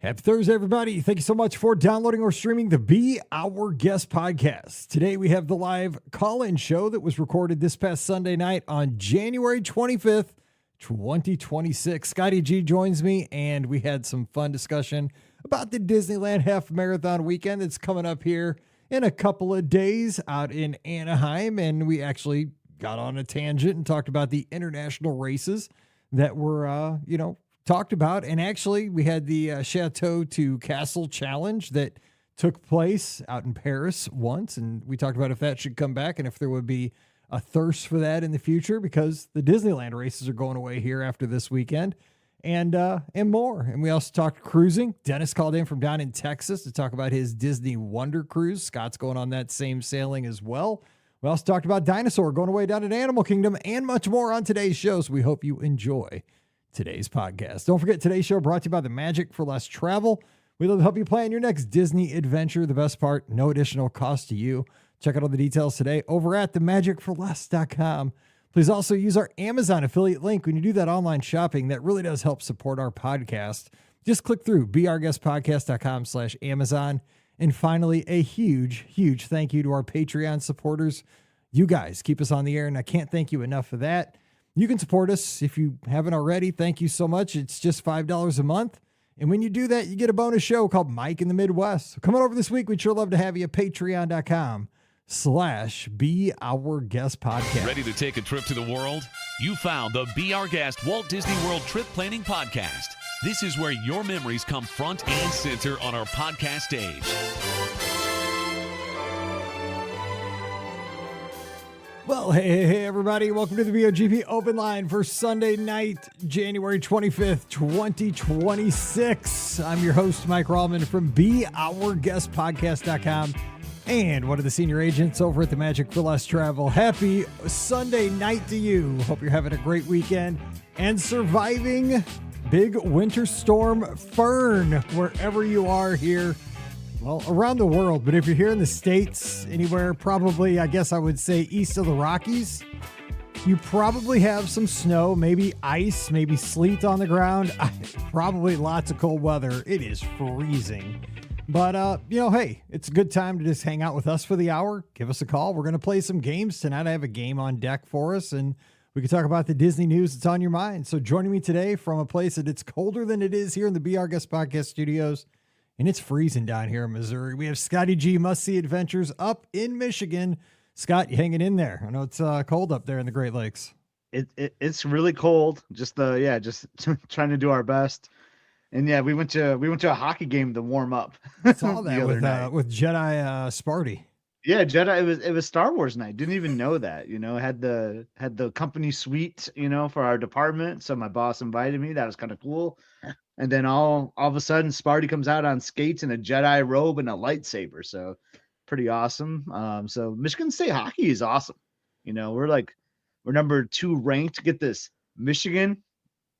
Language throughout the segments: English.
Happy Thursday, everybody. Thank you so much for downloading or streaming the Be Our Guest podcast. Today, we have the live call-in show that was recorded this past Sunday night on January 25th, 2026. Scotty G joins me, and we had some fun discussion about the Disneyland Half Marathon weekend that's coming up here in a couple of days out in Anaheim. And we actually got on a tangent and talked about the international races that were, talked about. And actually we had the Chateau to Castle challenge that took place out in Paris once. And we talked about if that should come back and if there would be a thirst for that in the future, because the Disneyland races are going away here after this weekend and more. And we also talked cruising. Dennis called in from down in Texas to talk about his Disney Wonder Cruise. Scott's going on that same sailing as well. We also talked about Dinosaur going away down in Animal Kingdom and much more on today's show. So we hope you enjoy today's podcast. Don't forget, today's show brought to you by the Magic for Less Travel. We love to help you plan your next Disney adventure. The best part, no additional cost to you. Check out all the details today over at themagicforless.com. Please also use our Amazon affiliate link when you do that online shopping. That really does help support our podcast. Just click through beourguestpodcast.com/Amazon. And finally, a huge, huge thank you to our Patreon supporters. You guys keep us on the air, and I can't thank you enough for that. You can support us if you haven't already. Thank you so much. It's just $5 a month. And when you do that, you get a bonus show called Mike in the Midwest. So come on over this week. We'd sure love to have you at patreon.com/Be Our Guest Podcast. Ready to take a trip to the world? You found the Be Our Guest Walt Disney World Trip Planning Podcast. This is where your memories come front and center on our podcast stage. Well, hey, everybody. Welcome to the BOGP Open Line for Sunday night, January 25th, 2026. I'm your host, Mike Rallman from BeOurGuestPodcast.com and one of the senior agents over at the Magic for Less Travel. Happy Sunday night to you. Hope you're having a great weekend and surviving Big Winter Storm Fern wherever you are here. Well, around the world, but if you're here in the States, anywhere, probably, I guess I would say east of the Rockies, you probably have some snow, maybe ice, maybe sleet on the ground, probably lots of cold weather. It is freezing. But, hey, it's a good time to just hang out with us for the hour. Give us a call. We're going to play some games tonight. I have a game on deck for us, and we can talk about the Disney news that's on your mind. So joining me today from a place that it's colder than it is here in the Be Our Guest Podcast studios, and it's freezing down here in Missouri. We have Scotty G, Must See Adventures up in Michigan. Scott, you hanging in there? I know it's cold up there in the Great Lakes. It's really cold. Just trying to do our best. And yeah, we went to a hockey game to warm up. I saw that with Jedi Sparty. Yeah, Jedi. It was Star Wars night. Didn't even know that. Had the company suite, for our department. So my boss invited me. That was kind of cool. And then all of a sudden, Sparty comes out on skates in a Jedi robe and a lightsaber. So pretty awesome. So Michigan State hockey is awesome. We're number 2 ranked. Get this, Michigan.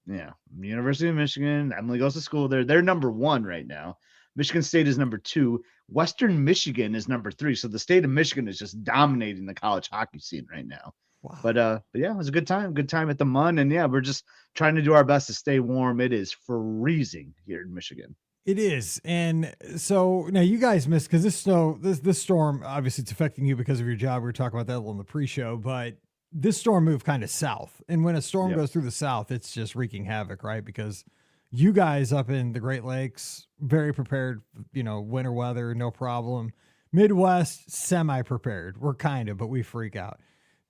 Yeah, University of Michigan. Emily goes to school there. They're number 1 right now. Michigan State is number 2. Western Michigan is number 3. So the state of Michigan is just dominating the college hockey scene right now. Wow. But yeah, it was a good time at the MUN. And yeah, we're just trying to do our best to stay warm. It is freezing here in Michigan. It is. And so now you guys missed, because this storm, obviously it's affecting you because of your job. We were talking about that a little in the pre-show, but this storm moved kind of south. And when a storm goes through the south, it's just wreaking havoc, right? Because you guys up in the Great Lakes, very prepared, winter weather, no problem. Midwest, semi-prepared. We're but we freak out.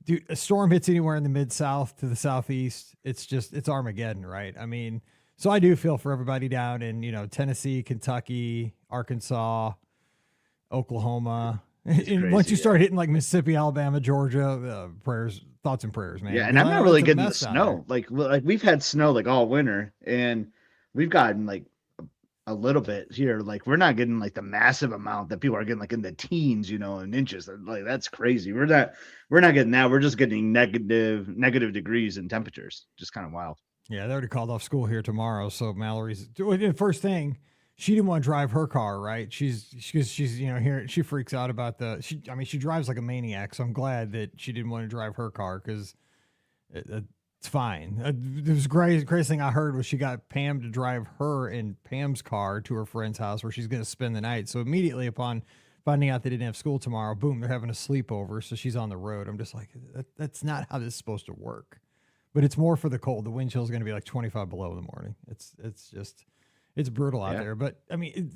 Dude, a storm hits anywhere in the mid-south to the southeast, it's Armageddon, right? I mean, so I do feel for everybody down in, Tennessee, Kentucky, Arkansas, Oklahoma. And once you start hitting like Mississippi, Alabama, Georgia, thoughts and prayers, man. Yeah, and I'm not really getting the snow. Like we've had snow like all winter, and we've gotten like a little bit here. Like we're not getting like the massive amount that people are getting like in the teens, in inches. Like that's crazy. We're not getting that. We're just getting negative degrees in temperatures. Just kind of wild. Yeah, they already called off school here tomorrow. So Mallory's first thing, she didn't want to drive her car, right? She's here. She freaks out about she drives like a maniac. So I'm glad that she didn't want to drive her car because it's fine. It was great. Crazy thing I heard was she got Pam to drive her in Pam's car to her friend's house where she's going to spend the night. So immediately upon finding out they didn't have school tomorrow, boom, they're having a sleepover. So she's on the road. I'm just like, that's not how this is supposed to work. But it's more for the cold. The wind chill is going to be like 25 below in the morning. It's brutal out there. But I mean,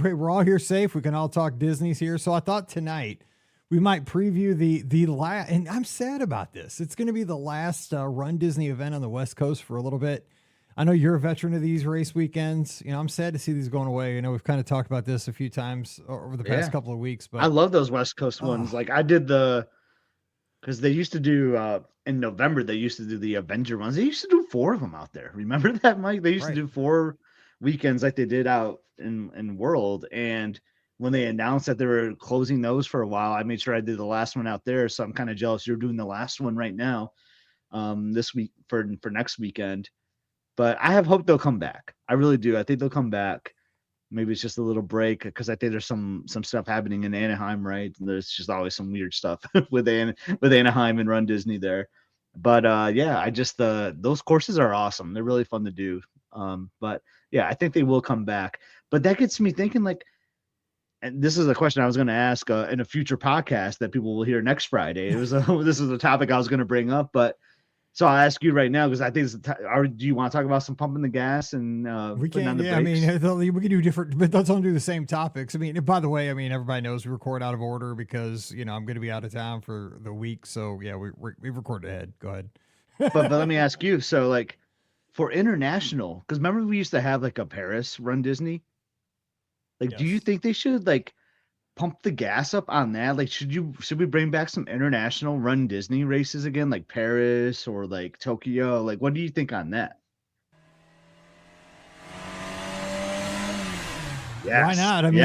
we're all here safe. We can all talk Disney's here. So I thought tonight we might preview the last, and I'm sad about this. It's going to be the last Run Disney event on the West Coast for a little bit. I know you're a veteran of these race weekends. You know, I'm sad to see these going away. You know, we've kind of talked about this a few times over the past couple of weeks. But I love those West Coast ones. Like I did because they used to do in November. They used to do the Avenger ones. They used to do 4 of them out there. Remember that, Mike? They used to do 4 weekends like they did out in World. And when they announced that they were closing those for a while, I made sure I did the last one out there. So I'm kind of jealous you're doing the last one right now, this week for next weekend. But I have hope they'll come back. I really do. I think they'll come back. Maybe it's just a little break because I think there's some stuff happening in Anaheim, right? There's just always some weird stuff with Anaheim and Run Disney there. But I just those courses are awesome. They're really fun to do. But yeah, I think they will come back. But that gets me thinking, like, and this is a question I was going to ask in a future podcast that people will hear next Friday. This is a topic I was going to bring up, but so I'll ask you right now because I think do you want to talk about some pumping the gas and we putting can? on the Yeah, brakes? I mean, we can do different, but let's all do the same topics. I mean, by the way, I mean everybody knows we record out of order because I'm going to be out of town for the week, so yeah, we record ahead. Go ahead. but let me ask you. So like for international, because remember we used to have like a Paris Run Disney. Like, do you think they should like pump the gas up on that? Like, should we bring back some international Run Disney races again, like Paris or like Tokyo? Like, what do you think on that? Yes. Why not? I mean,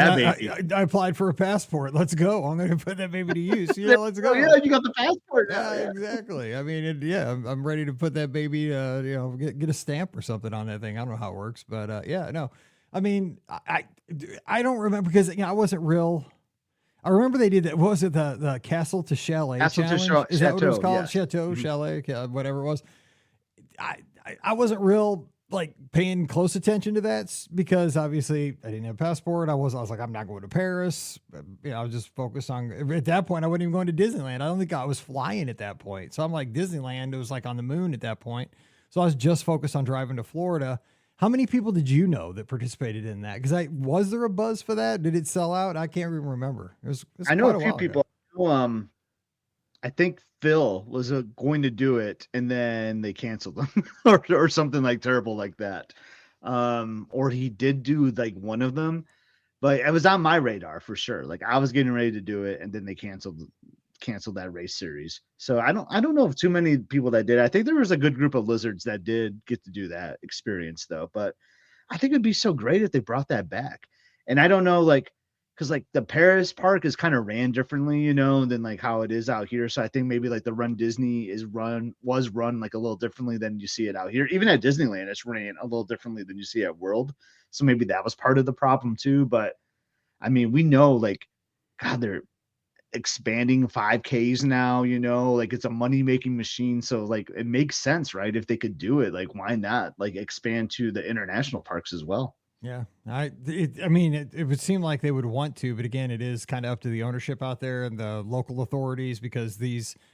I applied for a passport. Let's go. I'm going to put that baby to use. Let's go. Yeah, you got the passport now. Yeah, exactly. I mean, I'm ready to put that baby, get a stamp or something on that thing. I don't know how it works, but no. I mean, I don't remember because I wasn't real. I remember they did that. What was it, the Castle to Chalet challenge? Is that what it was called? Yes. Chateau, Chalet, whatever it was. I wasn't real like paying close attention to that because obviously I didn't have a passport. I was like, I'm not going to Paris. I was just focused on, at that point, I wasn't even going to Disneyland. I don't think I was flying at that point. So I'm like, Disneyland, it was like on the moon at that point. So I was just focused on driving to Florida. How many people did you know that participated in that? Because was there a buzz for that? Did it sell out? I can't even remember. I know a few people. I think Phil was going to do it, and then they canceled them, or something like terrible like that. Or he did do like one of them, but it was on my radar for sure. Like I was getting ready to do it, and then they canceled that race series. So I don't know if too many people that did. I think there was a good group of lizards that did get to do that experience though. But I think it'd be so great if they brought that back. And I don't know, like, because like the Paris park is kind of ran differently, than like how it is out here. So I think maybe like the Run Disney was run like a little differently than you see it out here. Even at Disneyland, it's ran a little differently than you see at World. So maybe that was part of the problem too. But I mean, we know like, God, they're expanding 5Ks now, like it's a money-making machine. So like it makes sense, right? If they could do it, like why not like expand to the international parks as well? Yeah, it would seem like they would want to, but again, it is kind of up to the ownership out there and the local authorities because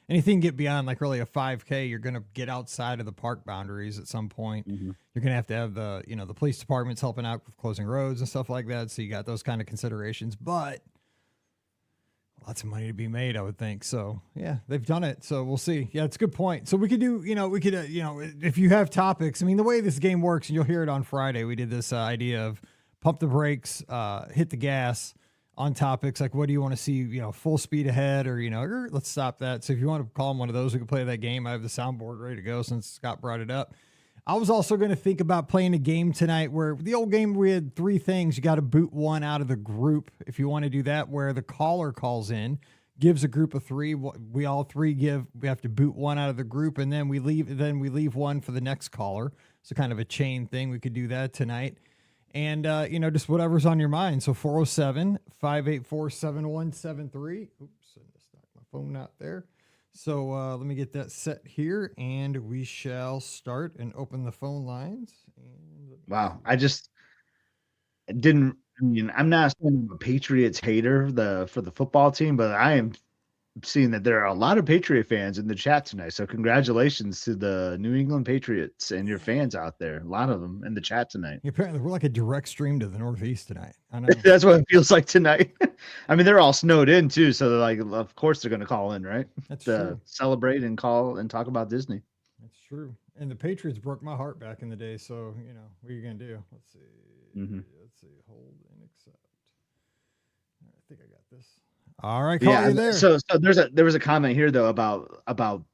anything get beyond like really a 5K, you're going to get outside of the park boundaries at some point. Mm-hmm. You're going to have the the police departments helping out with closing roads and stuff like that. So you got those kind of considerations, but lots of money to be made, I would think. So yeah, they've done it. So we'll see. Yeah, it's a good point. So we could do, if you have topics, I mean, the way this game works, and you'll hear it on Friday, we did this idea of pump the brakes, hit the gas on topics. Like, what do you want to see, full speed ahead or, let's stop that. So if you want to call them one of those, we can play that game. I have the soundboard ready to go since Scott brought it up. I was also going to think about playing a game tonight where the old game, we had 3 things. You got to boot one out of the group. If you want to do that, where the caller calls in, gives a group of 3. We all 3 we have to boot one out of the group and then we leave one for the next caller. So kind of a chain thing. We could do that tonight. And, just whatever's on your mind. So 407-584-7173. Oops, I just knocked my phone out there. So let me get that set here, and we shall start and open the phone lines. And let me Wow. see. I just didn't. I mean, I'm not saying I'm a Patriots hater for the football team, but I am seeing that there are a lot of Patriot fans in the chat tonight. So congratulations to the New England Patriots and your fans out there. A lot of them in the chat tonight. Apparently, we're like a direct stream to the Northeast tonight. I know. That's what it feels like tonight. I mean, they're all snowed in too, so they're like, of course they're going to call in, right? That's To true. celebrate and call and talk about Disney. That's true. And the Patriots broke my heart back in the day. So, what are you going to do? Let's see. Mhm. Let's see. Hold and accept. I think I got this. All right. Call Yeah. you there. So there was a comment here though about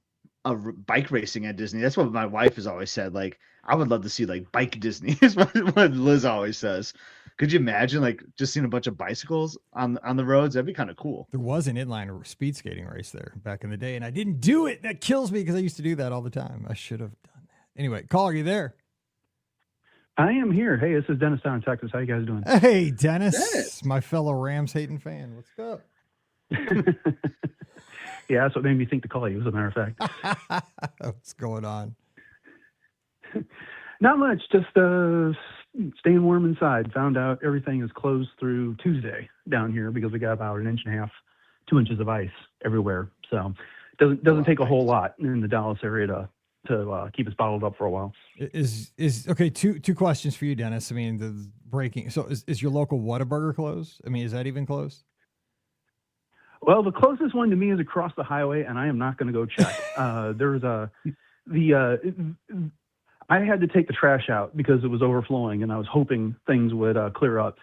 bike racing at Disney. That's what my wife has always said. Like, I would love to see like bike Disney. Is what Liz always says. Could you imagine like just seeing a bunch of bicycles on the roads? That'd be kind of cool. There was an inline speed skating race there back in the day, and I didn't do it. That kills me because I used to do that all the time. I should have done that. Anyway, caller, you there? I am here. Hey, this is Dennis down in Texas. How you guys doing? Hey, Dennis, Dennis. my fellow Rams hating fan. What's up? Yeah, that's what made me think to call you, as a matter of fact. What's going on? Not much, just staying warm inside. Found out everything is closed through Tuesday down here because we got about 1.5 inches, 2 inches of ice everywhere. So it doesn't take a whole lot in the Dallas area to keep us bottled up for a while. Is okay? Two questions for you, Dennis. I mean, the breaking. So is your local Whataburger closed? I mean, is that even closed? Well, the closest one to me is across the highway, and I am not going to go check. I had to take the trash out because it was overflowing, and I was hoping things would clear up.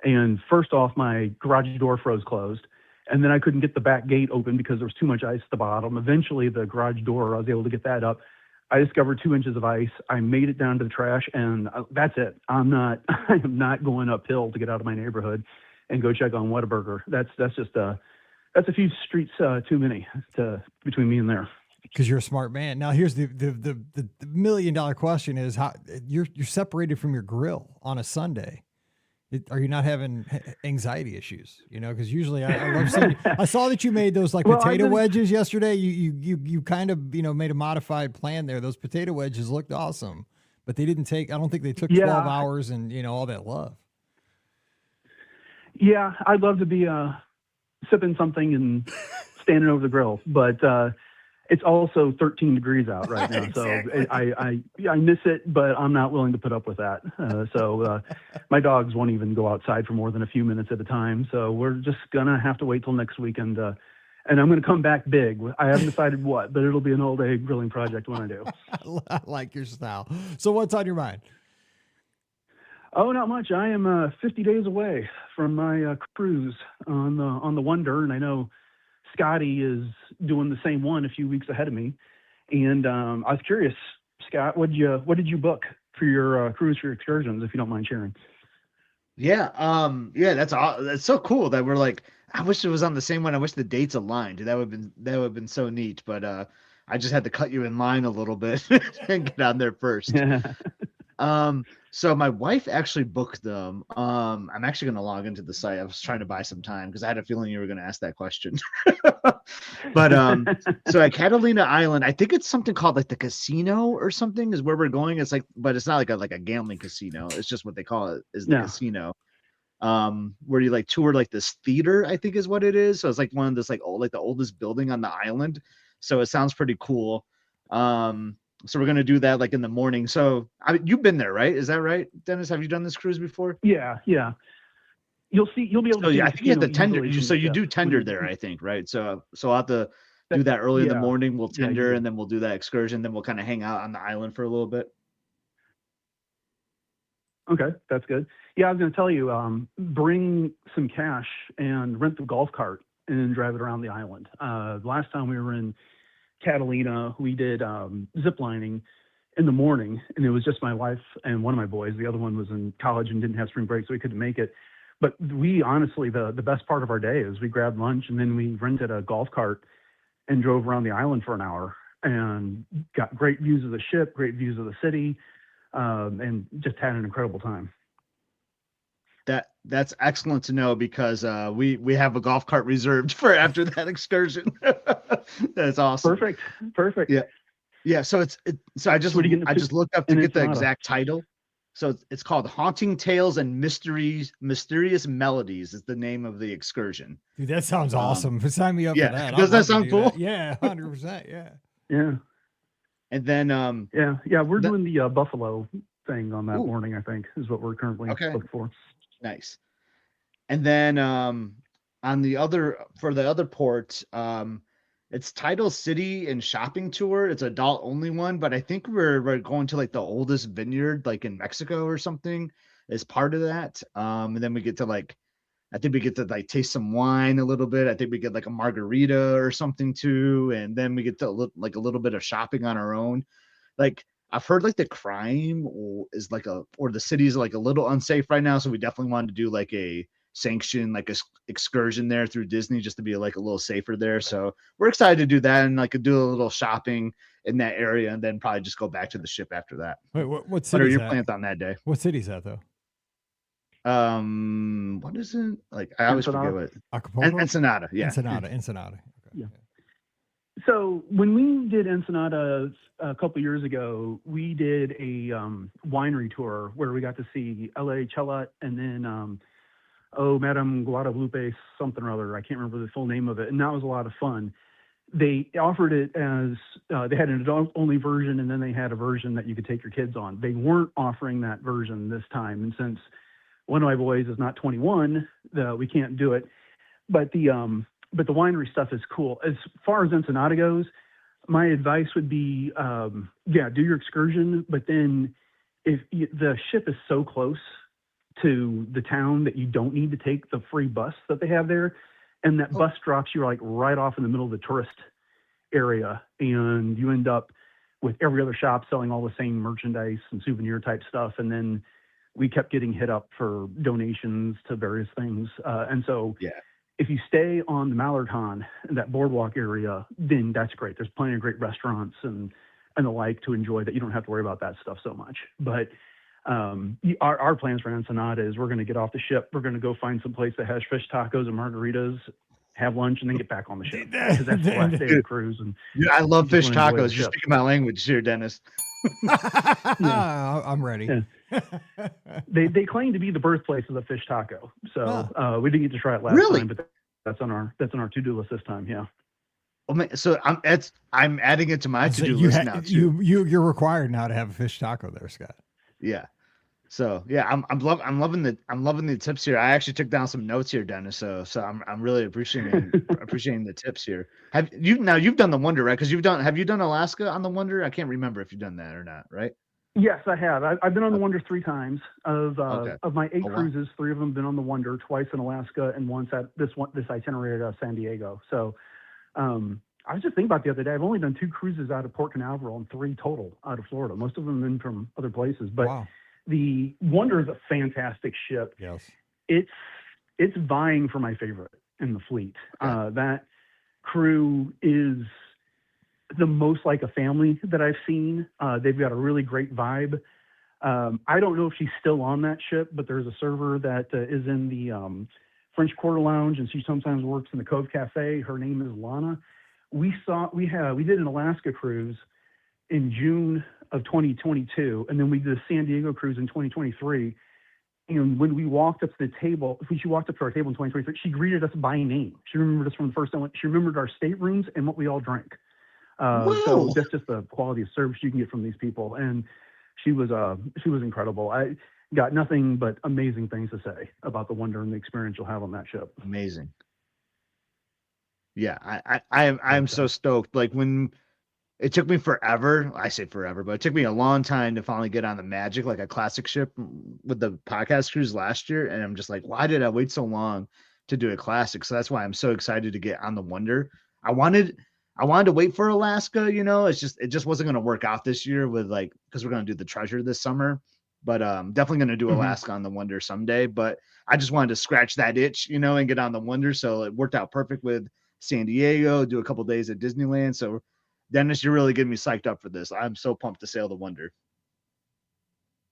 And first off, my garage door froze closed, and then I couldn't get the back gate open because there was too much ice at the bottom. Eventually, the garage door, I was able to get that up. I discovered 2 inches of ice. I made it down to the trash, and that's it. I am not going uphill to get out of my neighborhood and go check on Whataburger. That's a few streets too many between me and there. Because you're a smart man. Now, here's the $1 million question: is how you're separated from your grill on a Sunday. Are you not having anxiety issues? Because usually I love seeing. I saw that you made those potato wedges yesterday. You kind of made a modified plan there. Those potato wedges looked awesome, but they didn't take. I don't think they took 12 hours and all that love. Yeah, I'd love to be sipping something and standing over the grill, but it's also 13 degrees out right now. Exactly. So I miss it, but I'm not willing to put up with that. So my dogs won't even go outside for more than a few minutes at a time. So we're just going to have to wait till next weekend. And I'm going to come back big. I haven't decided what, but it'll be an all-day grilling project when I do. I like your style. So what's on your mind? Oh, not much. I am 50 days away from my cruise on the Wonder, and I know Scotty is doing the same one a few weeks ahead of me. And I was curious, Scott, what did you book for your cruise for your excursions, if you don't mind sharing? Yeah, that's so cool that we're like. I wish it was on the same one. I wish the dates aligned. That would have been so neat. But I just had to cut you in line a little bit and get on there first. So my wife actually booked them. I'm actually going to log into the site. I was trying to buy some time because I had a feeling you were going to ask that question. But so at Catalina Island, I think it's something called like the casino or something is where we're going. It's like, but it's not like a gambling casino. It's just what they call it is the casino. Where you like tour like this theater, I think is what it is. So it's like one of this like the oldest building on the island. So it sounds pretty cool. So we're going to do that like in the morning. So you've been there, right? Is that right, Dennis? Have you done this cruise before? Yeah. You'll be able to. I think you have to tender. So you do tender there, I think, right? So I'll have to do that early in the morning. We'll tender and then we'll do that excursion. Then we'll kind of hang out on the island for a little bit. Okay, that's good. Yeah, I was going to tell you, bring some cash and rent the golf cart and drive it around the island. Last time we were in Catalina, we did zip lining in the morning, and it was just my wife and one of my boys. The other one was in college and didn't have spring break, so we couldn't make it. But we honestly, the best part of our day is we grabbed lunch and then we rented a golf cart and drove around the island for an hour and got great views of the ship, great views of the city, and just had an incredible time. That's excellent to know because we have a golf cart reserved for after that excursion. That's awesome. Perfect. Yeah. Yeah. So so I So what are you getting I just looked up to in get the Ensenada? exact title. So it's called Haunting Tales and Mysterious Melodies is the name of the excursion. Dude, that sounds awesome. Sign me up for Yeah. that. I'd Does that love to sound do cool? that. Yeah, 100%. Yeah. Yeah. And then Yeah. We're the- doing the Buffalo thing on that Ooh. morning, I think, is what we're currently Okay. booked for. Nice. And then on the other port, it's Tidal City and Shopping Tour. It's adult only one, but I think we're going to like the oldest vineyard like in Mexico or something as part of that. And then we get to like I think we get to like taste some wine a little bit. I think we get like a margarita or something too, and then we get to like a little bit of shopping on our own. Like I've heard like the crime is like or the city's like a little unsafe right now, so we definitely wanted to do like a sanction like a excursion there through Disney just to be like a little safer there. So we're excited to do that and like do a little shopping in that area and then probably just go back to the ship after that. Wait, what What are city's your that? plans on that day? What city's that though? What is it? Like I always forget Ensenada? what. Acapulco? Ensenada, yeah. Ensenada. Okay. Yeah. So when we did Ensenada a couple years ago, we did a winery tour where we got to see L.A. Chelat and then Madame Guadalupe something or other. I can't remember the full name of it, and that was a lot of fun. They offered it as they had an adult-only version, and then they had a version that you could take your kids on. They weren't offering that version this time, and since one of my boys is not 21, we can't do it. But the winery stuff is cool. As far as Ensenada goes, my advice would be, do your excursion, but then if the ship is so close to the town that you don't need to take the free bus that they have there, and that bus drops you like right off in the middle of the tourist area, and you end up with every other shop selling all the same merchandise and souvenir type stuff, and then we kept getting hit up for donations to various things, and so if you stay on the Mallarton, that boardwalk area, then that's great. There's plenty of great restaurants and the like to enjoy that you don't have to worry about that stuff so much. But our plans for Ensenada is we're going to get off the ship. We're going to go find some place that has fish tacos and margaritas, have lunch, and then get back on the ship. Because that's the last day of the cruise. And I love fish just wanna enjoy tacos. the You're ship. speaking my language here, Dennis. I'm ready. Yeah. They claim to be the birthplace of the fish taco. So we didn't get to try it last Really? time, but that's on our to-do list this time. Yeah. Oh man, so I'm adding it to my So to-do list now too. You're required now to have a fish taco there, Scott. Yeah. So yeah, I'm loving the tips here. I actually took down some notes here, Dennis. So I'm really appreciating the tips here. You've done the Wonder, right? Because have you done Alaska on the Wonder? I can't remember if you've done that or not, right? Yes, I have. I've been on the Wonder 3 times. Of my 8 Oh, wow. cruises, 3 of them been on the Wonder, twice in Alaska and once at this itinerary at San Diego. So I was just thinking about the other day. I've only done 2 cruises out of Port Canaveral and 3 total out of Florida. Most of them have been from other places, but Wow. the Wonder is a fantastic ship. Yes. It's vying for my favorite in the fleet. That crew is the most like a family that I've seen. They've got a really great vibe. I don't know if she's still on that ship, but there's a server that is in the French Quarter Lounge, and she sometimes works in the Cove Cafe. Her name is Lana. We did an Alaska cruise in June of 2022, and then we did a San Diego cruise in 2023. And when we walked up to the table, she walked up to our table in 2023, she greeted us by name. She remembered us from the first time. She remembered our staterooms and what we all drank. So that's just the quality of service you can get from these people. And she was incredible. I got nothing but amazing things to say about the Wonder and the experience you'll have on that ship. Amazing. Yeah, I'm so stoked. Like when it took me forever, I say forever, but it took me a long time to finally get on the Magic, like a classic ship with the podcast cruise last year. And I'm just like, why did I wait so long to do a classic? So that's why I'm so excited to get on the Wonder. I wanted to wait for Alaska, it just wasn't going to work out this year with because we're going to do the Treasure this summer, but definitely going to do Alaska on the Wonder someday. But I just wanted to scratch that itch, and get on the Wonder. So it worked out perfect with San Diego, do a couple days at Disneyland. So Dennis, you're really getting me psyched up for this. I'm so pumped to sail the Wonder.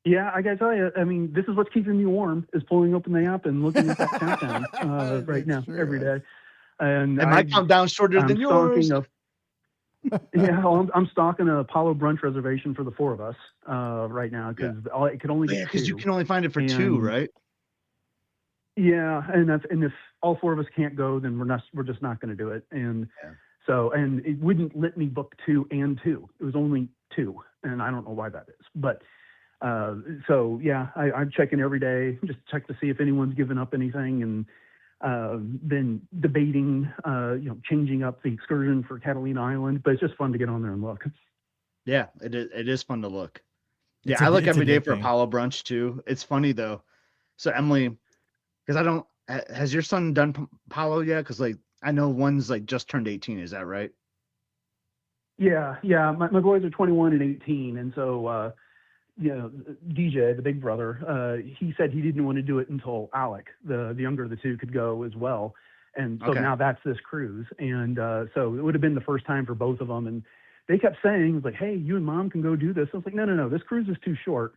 Yeah, I gotta tell you, I mean, this is what's keeping me warm is pulling open the app and looking at that countdown right now every day. And my countdown's shorter than yours. I'm stalking a Apollo brunch reservation for the 4 of us right now because it could only get 2. Because you can only find it for 2, right? Yeah, and if all 4 of us can't go, then we're just not going to do it. And so it wouldn't let me book 2 and 2. It was only 2, and I don't know why that is. But I'm checking every day, just check to see if anyone's given up anything, and been debating, changing up the excursion for Catalina Island. But it's just fun to get on there and look. Yeah, it is fun to look. Yeah, I look every day for Apollo brunch too. It's funny though. So Emily, because has your son done Apollo yet? Because like I know one's like just turned 18. Is that right? Yeah. My boys are 21 and 18, and so DJ, the big brother, he said he didn't want to do it until Alec, the younger of the 2, could go as well. And so now that's this cruise. And so it would have been the first time for both of them. And they kept saying, like, hey, you and Mom can go do this. I was like, no, this cruise is too short.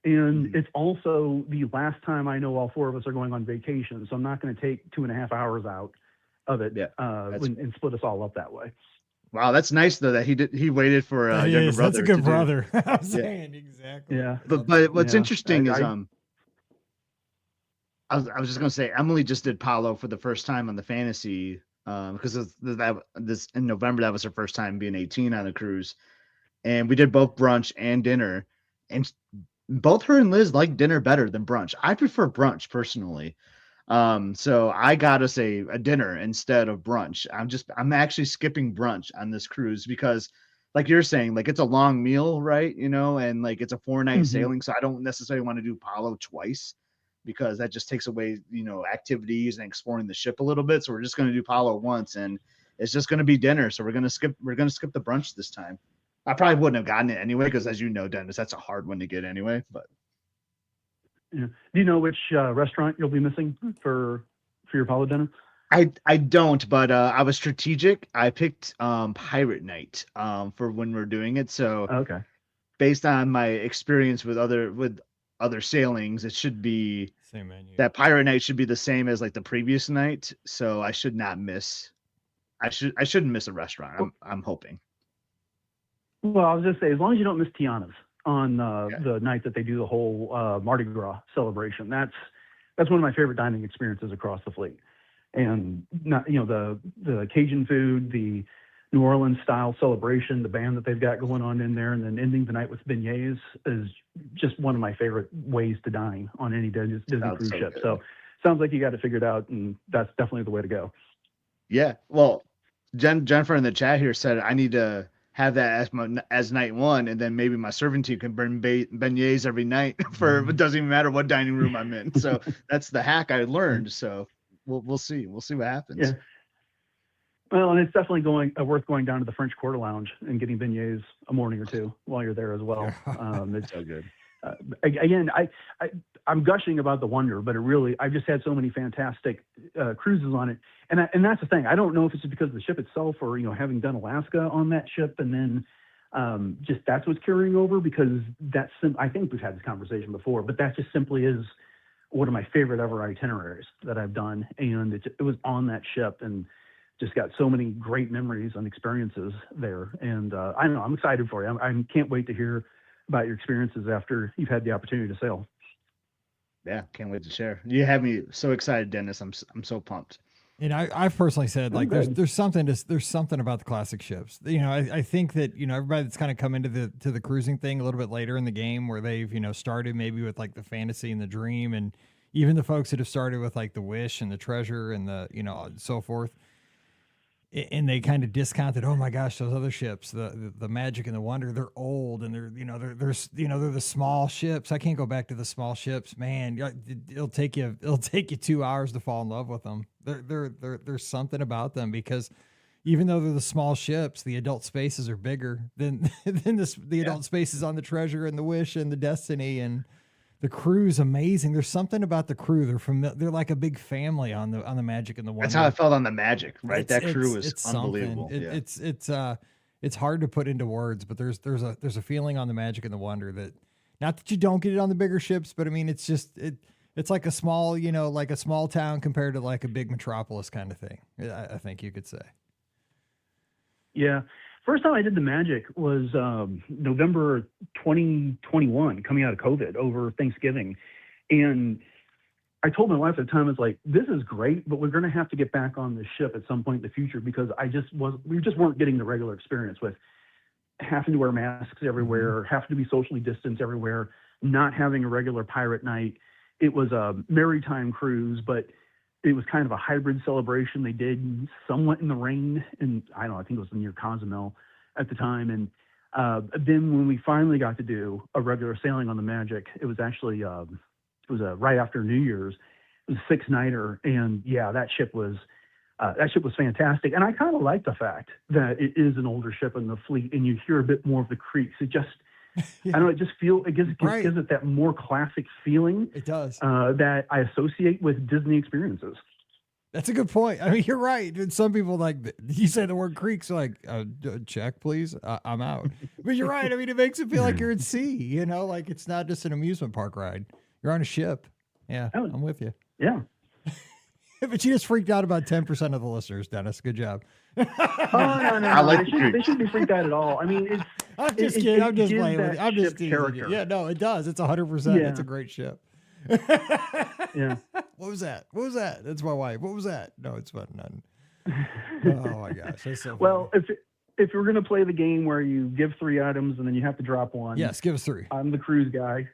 And it's also the last time I know all 4 of us are going on vacation. So I'm not going to take 2.5 hours out of it and split us all up that way. Wow, that's nice though that he waited for a younger brother. That's a good brother. I'm saying exactly. Yeah, but what's interesting is I was just gonna say Emily just did Palo for the first time on the Fantasy because this in November that was her first time being 18 on a cruise, and we did both brunch and dinner, and both her and Liz like dinner better than brunch. I prefer brunch personally. So I got us a dinner instead of brunch. I'm actually skipping brunch on this cruise because like you're saying, like it's a long meal, right? And like it's a 4-night sailing. So I don't necessarily want to do Palo twice because that just takes away, activities and exploring the ship a little bit. So we're just going to do Palo once and it's just going to be dinner. So we're going to skip the brunch this time. I probably wouldn't have gotten it anyway, because as you know, Dennis, that's a hard one to get anyway, but. Yeah. Do you know which restaurant you'll be missing for your Apollo dinner? I don't, but I was strategic. I picked Pirate Night for when we're doing it. So based on my experience with other sailings, it should be same menu. That Pirate Night should be the same as like the previous night. So I should not miss. I shouldn't miss a restaurant. I'm hoping. Well, I was just say as long as you don't miss Tiana's on the night that they do the whole Mardi Gras celebration. That's one of my favorite dining experiences across the fleet. And not, the Cajun food, the New Orleans style celebration, the band that they've got going on in there, and then ending the night with beignets is just one of my favorite ways to dine on any Disney cruise ship. Good. So sounds like you got it figured out, and that's definitely the way to go. Yeah. Well, Jennifer in the chat here said I need to have that as night 1, and then maybe my serving team can bring beignets every night it doesn't even matter what dining room I'm in. So that's the hack I learned. So we'll see what happens. Yeah. Well, and it's definitely worth going down to the French Quarter Lounge and getting beignets a morning or 2 while you're there as well. It's so good. Again, I'm gushing about the Wonder, but I've just had so many fantastic cruises on it. And that's the thing. I don't know if it's because of the ship itself or, having done Alaska on that ship and then just that's what's carrying over, because I think we've had this conversation before, but that just simply is one of my favorite ever itineraries that I've done. And it was on that ship and just got so many great memories and experiences there. And I don't know, I'm excited for you. I can't wait to hear about your experiences after you've had the opportunity to sail. Yeah, can't wait to share. You have me so excited, Dennis. I'm so pumped. And I've personally said, like, there's something about the classic ships. I think that, everybody that's kind of come into the cruising thing a little bit later in the game, where they've, started maybe with like the Fantasy and the Dream, and even the folks that have started with like the Wish and the Treasure and the, so forth. And they kind of discounted, oh my gosh, those other ships, the Magic and the Wonder, they're old and they're they're the small ships. I can't go back to the small ships, man. It'll take you 2 hours to fall in love with them. There's something about them, because even though they're the small ships, the adult spaces are bigger than the adult spaces on the Treasure and the Wish and the Destiny. And the crew's amazing. There's something about the crew. They're like a big family on the Magic and the Wonder. That's how I felt on the Magic, right? That crew is unbelievable. It's hard to put into words, but there's a feeling on the Magic and the Wonder that Not that you don't get it on the bigger ships, but I mean, it's just, it's like a small, like a small town compared to like a big metropolis kind of thing. I think you could say. Yeah. First time I did the Magic was November 2021, coming out of COVID over Thanksgiving. And I told my wife at the time, I was like, this is great, but we're going to have to get back on the ship at some point in the future because we just weren't getting the regular experience with having to wear masks everywhere, having to be socially distanced everywhere, not having a regular pirate night. It was a maritime cruise, but it was kind of a hybrid celebration. They did somewhat in the rain, and I don't know, I think it was near Cozumel at the time. And then when we finally got to do a regular sailing on the Magic, it was actually right after New Year's. It was a 6-nighter, and yeah, that ship was fantastic. And I kind of like the fact that it is an older ship in the fleet, and you hear a bit more of the creaks. It just I don't know, it gives it that more classic feeling. It does. That I associate with Disney experiences. That's a good point. I mean, you're right. And some people you say the word creeks, like, check, please. I'm out. But you're right. I mean, it makes it feel like you're at sea, like it's not just an amusement park ride. You're on a ship. Yeah, I'm with you. Yeah. But you just freaked out about 10% of the listeners, Dennis. Good job. Oh, no. I like they shouldn't be freaked out at all. I mean, I'm just kidding. I'm just playing with you. I'm just teasing you. Yeah, no, it does. It's 100%. Yeah. It's a great ship. Yeah. What was that? That's my wife. What was that? No, it's fun. Nothing. Oh my gosh. That's so funny. Well, if you're going to play the game where you give 3 items and then you have to drop one. Yes, give us 3. I'm the cruise guy.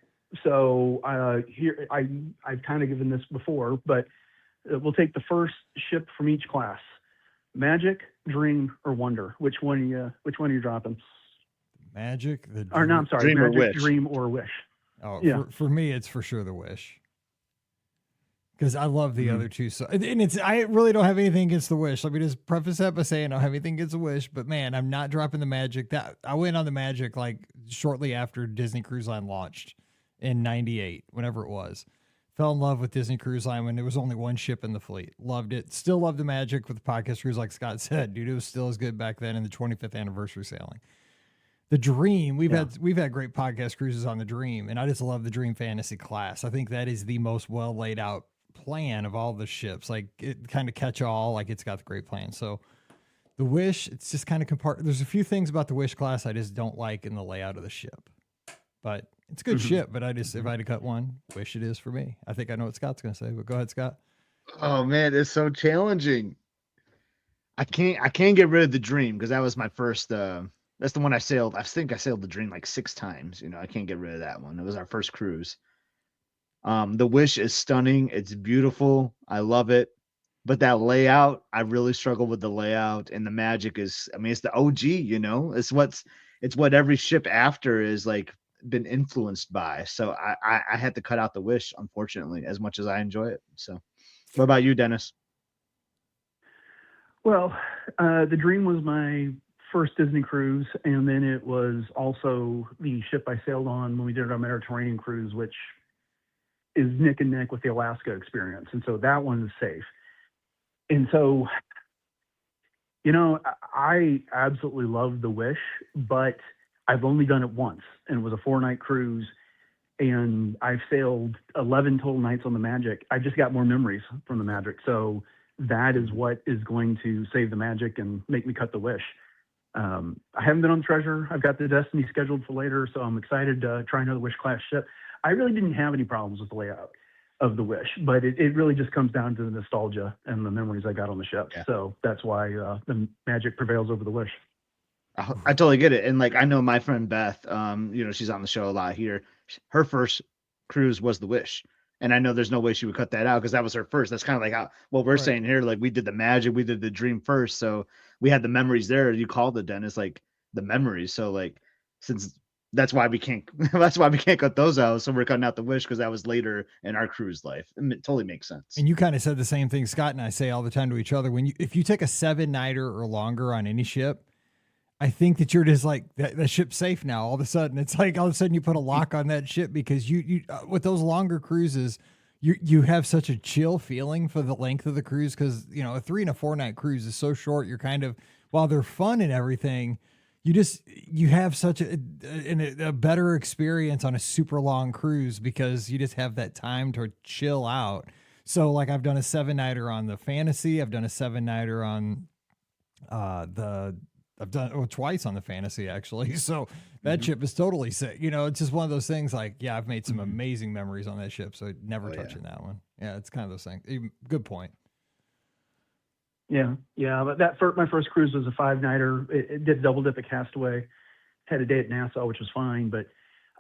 So here I've kind of given this before, but we'll take the first ship from each class: Magic, Dream, or Wonder. Which one are you dropping? Magic, I'm sorry, Dream or Magic, Wish. Dream, or Wish. Oh, yeah. For me, it's for sure the Wish. Because I love the other two. So, and I really don't have anything against the Wish. Let me just preface that by saying I don't have anything against the Wish. But man, I'm not dropping the Magic. That I went on the Magic like shortly after Disney Cruise Line launched in '98, whenever it was. Fell in love with Disney Cruise Line when there was only one ship in the fleet. Loved it. Still love the Magic with the podcast cruise, like Scott said. Dude, it was still as good back then in the 25th anniversary sailing. The Dream, we've had great podcast cruises on the Dream, and I just love the Dream Fantasy class. I think that is the most well laid out plan of all the ships. Like it kind of catch all, like it's got the great plan. So the Wish, it's just kind of there's a few things about the Wish class I just don't like in the layout of the ship, but it's a good ship. But if I had to cut one, Wish it is for me. I think I know what Scott's going to say, but go ahead, Scott. Oh man, it's so challenging. I can't get rid of the Dream because that was my first. That's the one I sailed. I think I sailed the Dream like 6 times. I can't get rid of that one. It was our first cruise. The Wish is stunning. It's beautiful. I love it. But that layout, I really struggle with the layout. And the Magic is, I mean, it's the OG. It's what every ship after is like been influenced by. So I had to cut out the Wish, unfortunately, as much as I enjoy it. So, what about you, Dennis? Well, the Dream was my first Disney cruise, and then it was also the ship I sailed on when we did our Mediterranean cruise, which is neck and neck with the Alaska experience. And so that one is safe. And so, I absolutely love the Wish, but I've only done it once, and it was a 4-night cruise, and I've sailed 11 total nights on the Magic. I just got more memories from the Magic. So that is what is going to save the Magic and make me cut the Wish. I haven't been on Treasure. I've got the Destiny scheduled for later, so I'm excited to try another Wish class ship. I really didn't have any problems with the layout of the Wish, but it really just comes down to the nostalgia and the memories I got on the ship. Yeah. So that's why the Magic prevails over the Wish. I totally get it. And like, I know my friend Beth, she's on the show a lot here. Her first cruise was the Wish. And I know there's no way she would cut that out because that was her first. That's kind of like what we're saying here. Like we did the Magic, we did the Dream first. So we had the memories there. You called it, Dennis, like the memories. So like, since that's why we can't cut those out. So we're cutting out the Wish because that was later in our cruise life. It totally makes sense. And you kind of said the same thing Scott and I say all the time to each other. If you take a 7-nighter or longer on any ship, I think that you're just like that ship's safe now. All of a sudden, it's like all of a sudden you put a lock on that ship because you with those longer cruises, you have such a chill feeling for the length of the cruise because a 3 and a 4 night cruise is so short. You're kind of, while they're fun and everything, you have such a better experience on a super long cruise because you just have that time to chill out. So like I've done a 7-nighter on the Fantasy. I've done a 7-nighter on I've done twice on the Fantasy actually. So that ship is totally sick. You know, it's just one of those things like, yeah, I've made some amazing memories on that ship. So never touching that one. Yeah. It's kind of those things. Good point. Yeah. Yeah. But my first cruise was a 5-nighter. It did double dip at Castaway, had a day at Nassau, which was fine. But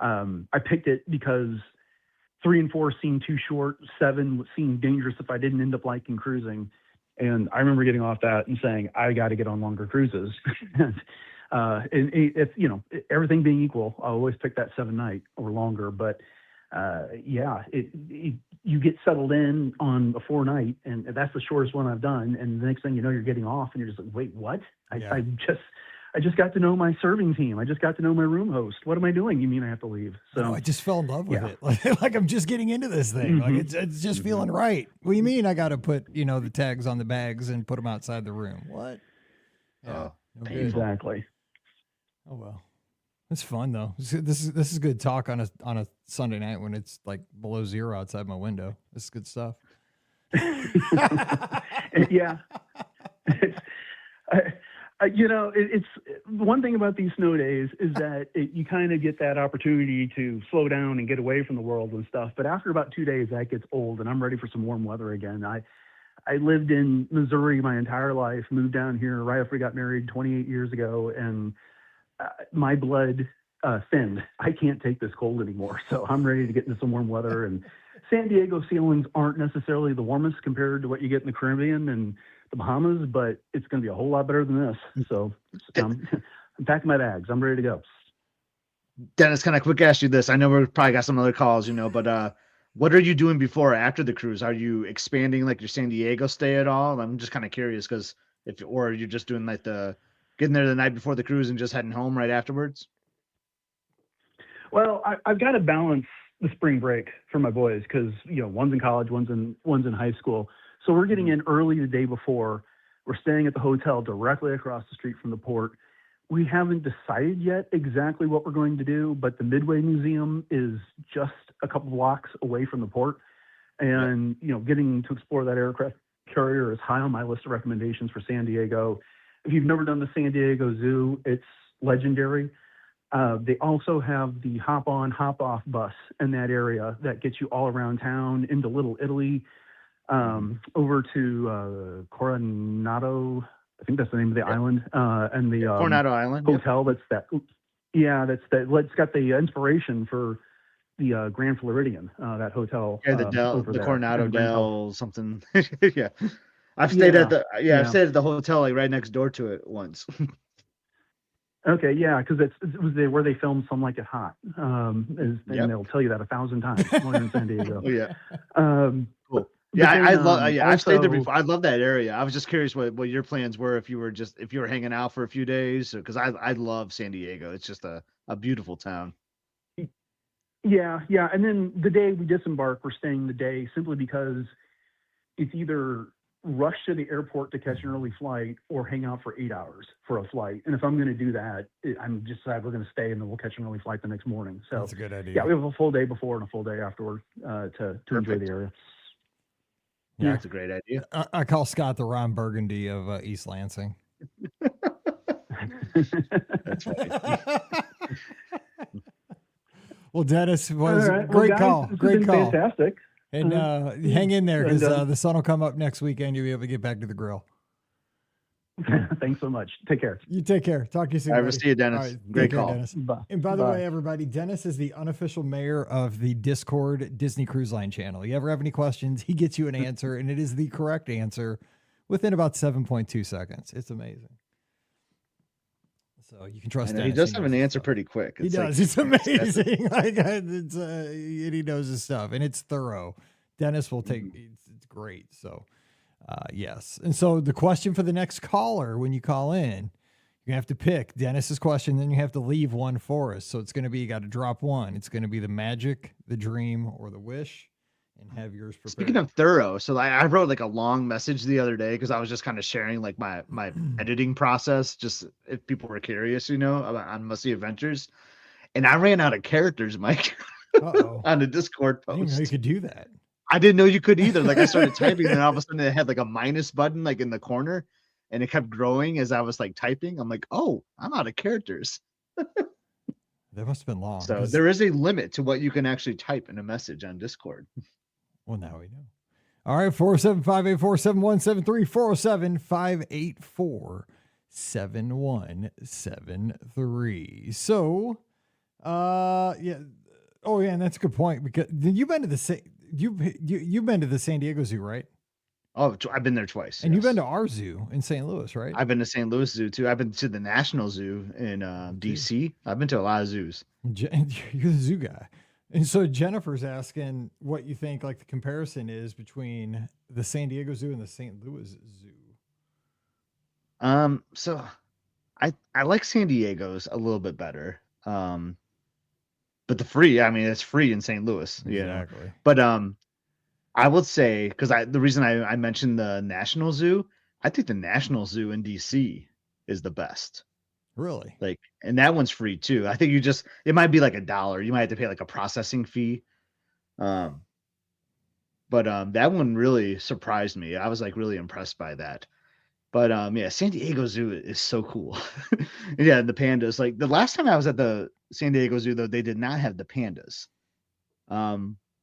I picked it because 3 and 4 seemed too short. 7 seemed dangerous if I didn't end up liking cruising. And I remember getting off that and saying, I got to get on longer cruises. And if, you know, everything being equal, I always pick that 7-night or longer. But you get settled in on a 4-night, and that's the shortest one I've done. And the next thing you know, you're getting off, and you're just like, wait, what? I just got to know my serving team. I just got to know my room host. What am I doing? You mean I have to leave? So no, I just fell in love with it. Like I'm just getting into this thing. Like it's just feeling right. What do you mean I got to put, you know, the tags on the bags and put them outside the room? What? Yeah, exactly. Oh, well, it's fun though. This is good talk on a Sunday night when it's like below 0 outside my window. This is good stuff. Yeah. You know, it's one thing about these snow days is that you kind of get that opportunity to slow down and get away from the world and stuff. But after about 2 days, that gets old, and I'm ready for some warm weather again. I lived in Missouri my entire life, moved down here right after we got married 28 years ago, and my blood thinned. I can't take this cold anymore, so I'm ready to get into some warm weather. And San Diego ceilings aren't necessarily the warmest compared to what you get in the Caribbean and the Bahamas, but it's going to be a whole lot better than this. So I'm packing my bags. I'm ready to go. Dennis, can I quick ask you this? I know we've probably got some other calls, you know, but what are you doing before or after the cruise? Are you expanding like your San Diego stay at all? I'm just kind of curious because or are you just doing like getting there the night before the cruise and just heading home right afterwards? Well, I've got to balance the spring break for my boys because, you know, one's in college, one's in high school. So we're getting in early the day before. We're staying at the hotel directly across the street from the port. We haven't decided yet exactly what we're going to do, but the Midway Museum is just a couple blocks away from the port. And, you know, getting to explore that aircraft carrier is high on my list of recommendations for San Diego. If you've never done the San Diego Zoo, it's legendary. They also have the hop-on, hop-off bus in that area that gets you all around town into Little Italy, over to Coronado, I think that's the name of the island, and the Coronado Island hotel. Yep. It's got the inspiration for the Grand Floridian, that hotel. Yeah, the Coronado Del something. Yeah, I've stayed at the hotel like right next door to it once. Okay, yeah, because it was where they filmed Some Like It Hot, and they'll tell you that 1,000 times when you're in San Diego. Oh yeah. Cool. Yeah, I've stayed there before. I love that area. I was just curious what your plans were if you were hanging out for a few days, because I love San Diego. It's just a beautiful town. Yeah, and then the day we disembark, we're staying the day simply because it's either rush to the airport to catch an early flight or hang out for 8 hours for a flight. And if I'm going to do that, I'm just decided we're going to stay and then we'll catch an early flight the next morning. So that's a good idea. Yeah, we have a full day before and a full day afterward to enjoy the area. Yeah, that's a great idea. I call Scott the Ron Burgundy of East Lansing. That's right. Well, Dennis, was right. great call. Great call. Fantastic. And hang in there because the sun will come up next weekend. You'll be able to get back to the grill. Thanks so much. Take care. You take care. Talk to you soon. I will see you, Dennis. Right, great call. Dennis. And by the way, everybody, Dennis is the unofficial mayor of the Discord Disney Cruise Line channel. You ever have any questions, he gets you an answer, and it is the correct answer within about 7.2 seconds. It's amazing. So you can trust Dennis. He does have an answer pretty quick. He does. It's amazing. And he knows his stuff, and it's thorough. Dennis will take. It's great. So, yes. And so the question for the next caller, when you call in, you have to pick Dennis's question, then you have to leave one for us. So it's going to be, you got to drop one. It's going to be the magic, the dream, or the wish. and have yours prepared. Speaking of thorough, so I wrote like a long message the other day because I was just kind of sharing like my editing process, just if people were curious, on Must See Adventures, and I ran out of characters, Mike, on the Discord I didn't post. know you could do that. I didn't know you could either. Like I started typing, and all of a sudden it had like a minus button like in the corner, and it kept growing as I was like typing. I'm like, oh, I'm out of characters. That must have been long. So there is a limit to what you can actually type in a message on Discord. Well, now we know. All right, 407-584-7173, 407-584-7173. So, yeah. Oh, yeah, and that's a good point because you've been to the you've been to the San Diego Zoo, right? Oh, I've been there twice. And you've been to our zoo in St. Louis, right? I've been to St. Louis Zoo too. I've been to the National Zoo in DC. I've been to a lot of zoos. You're the zoo guy. And so Jennifer's asking what you think like the comparison is between the San Diego Zoo and the St. Louis Zoo. So I like San Diego's a little bit better. But it's free in St. Louis, Exactly. But I would say, because the reason I mentioned the National Zoo, I think the National Zoo in DC is the best. Really? Like, and that one's free too. I think it might be like $1. You might have to pay like a processing fee. But that one really surprised me. I was like really impressed by that. But yeah, San Diego Zoo is so cool. Yeah, the pandas. Like the last time I was at the San Diego Zoo, though, they did not have the pandas.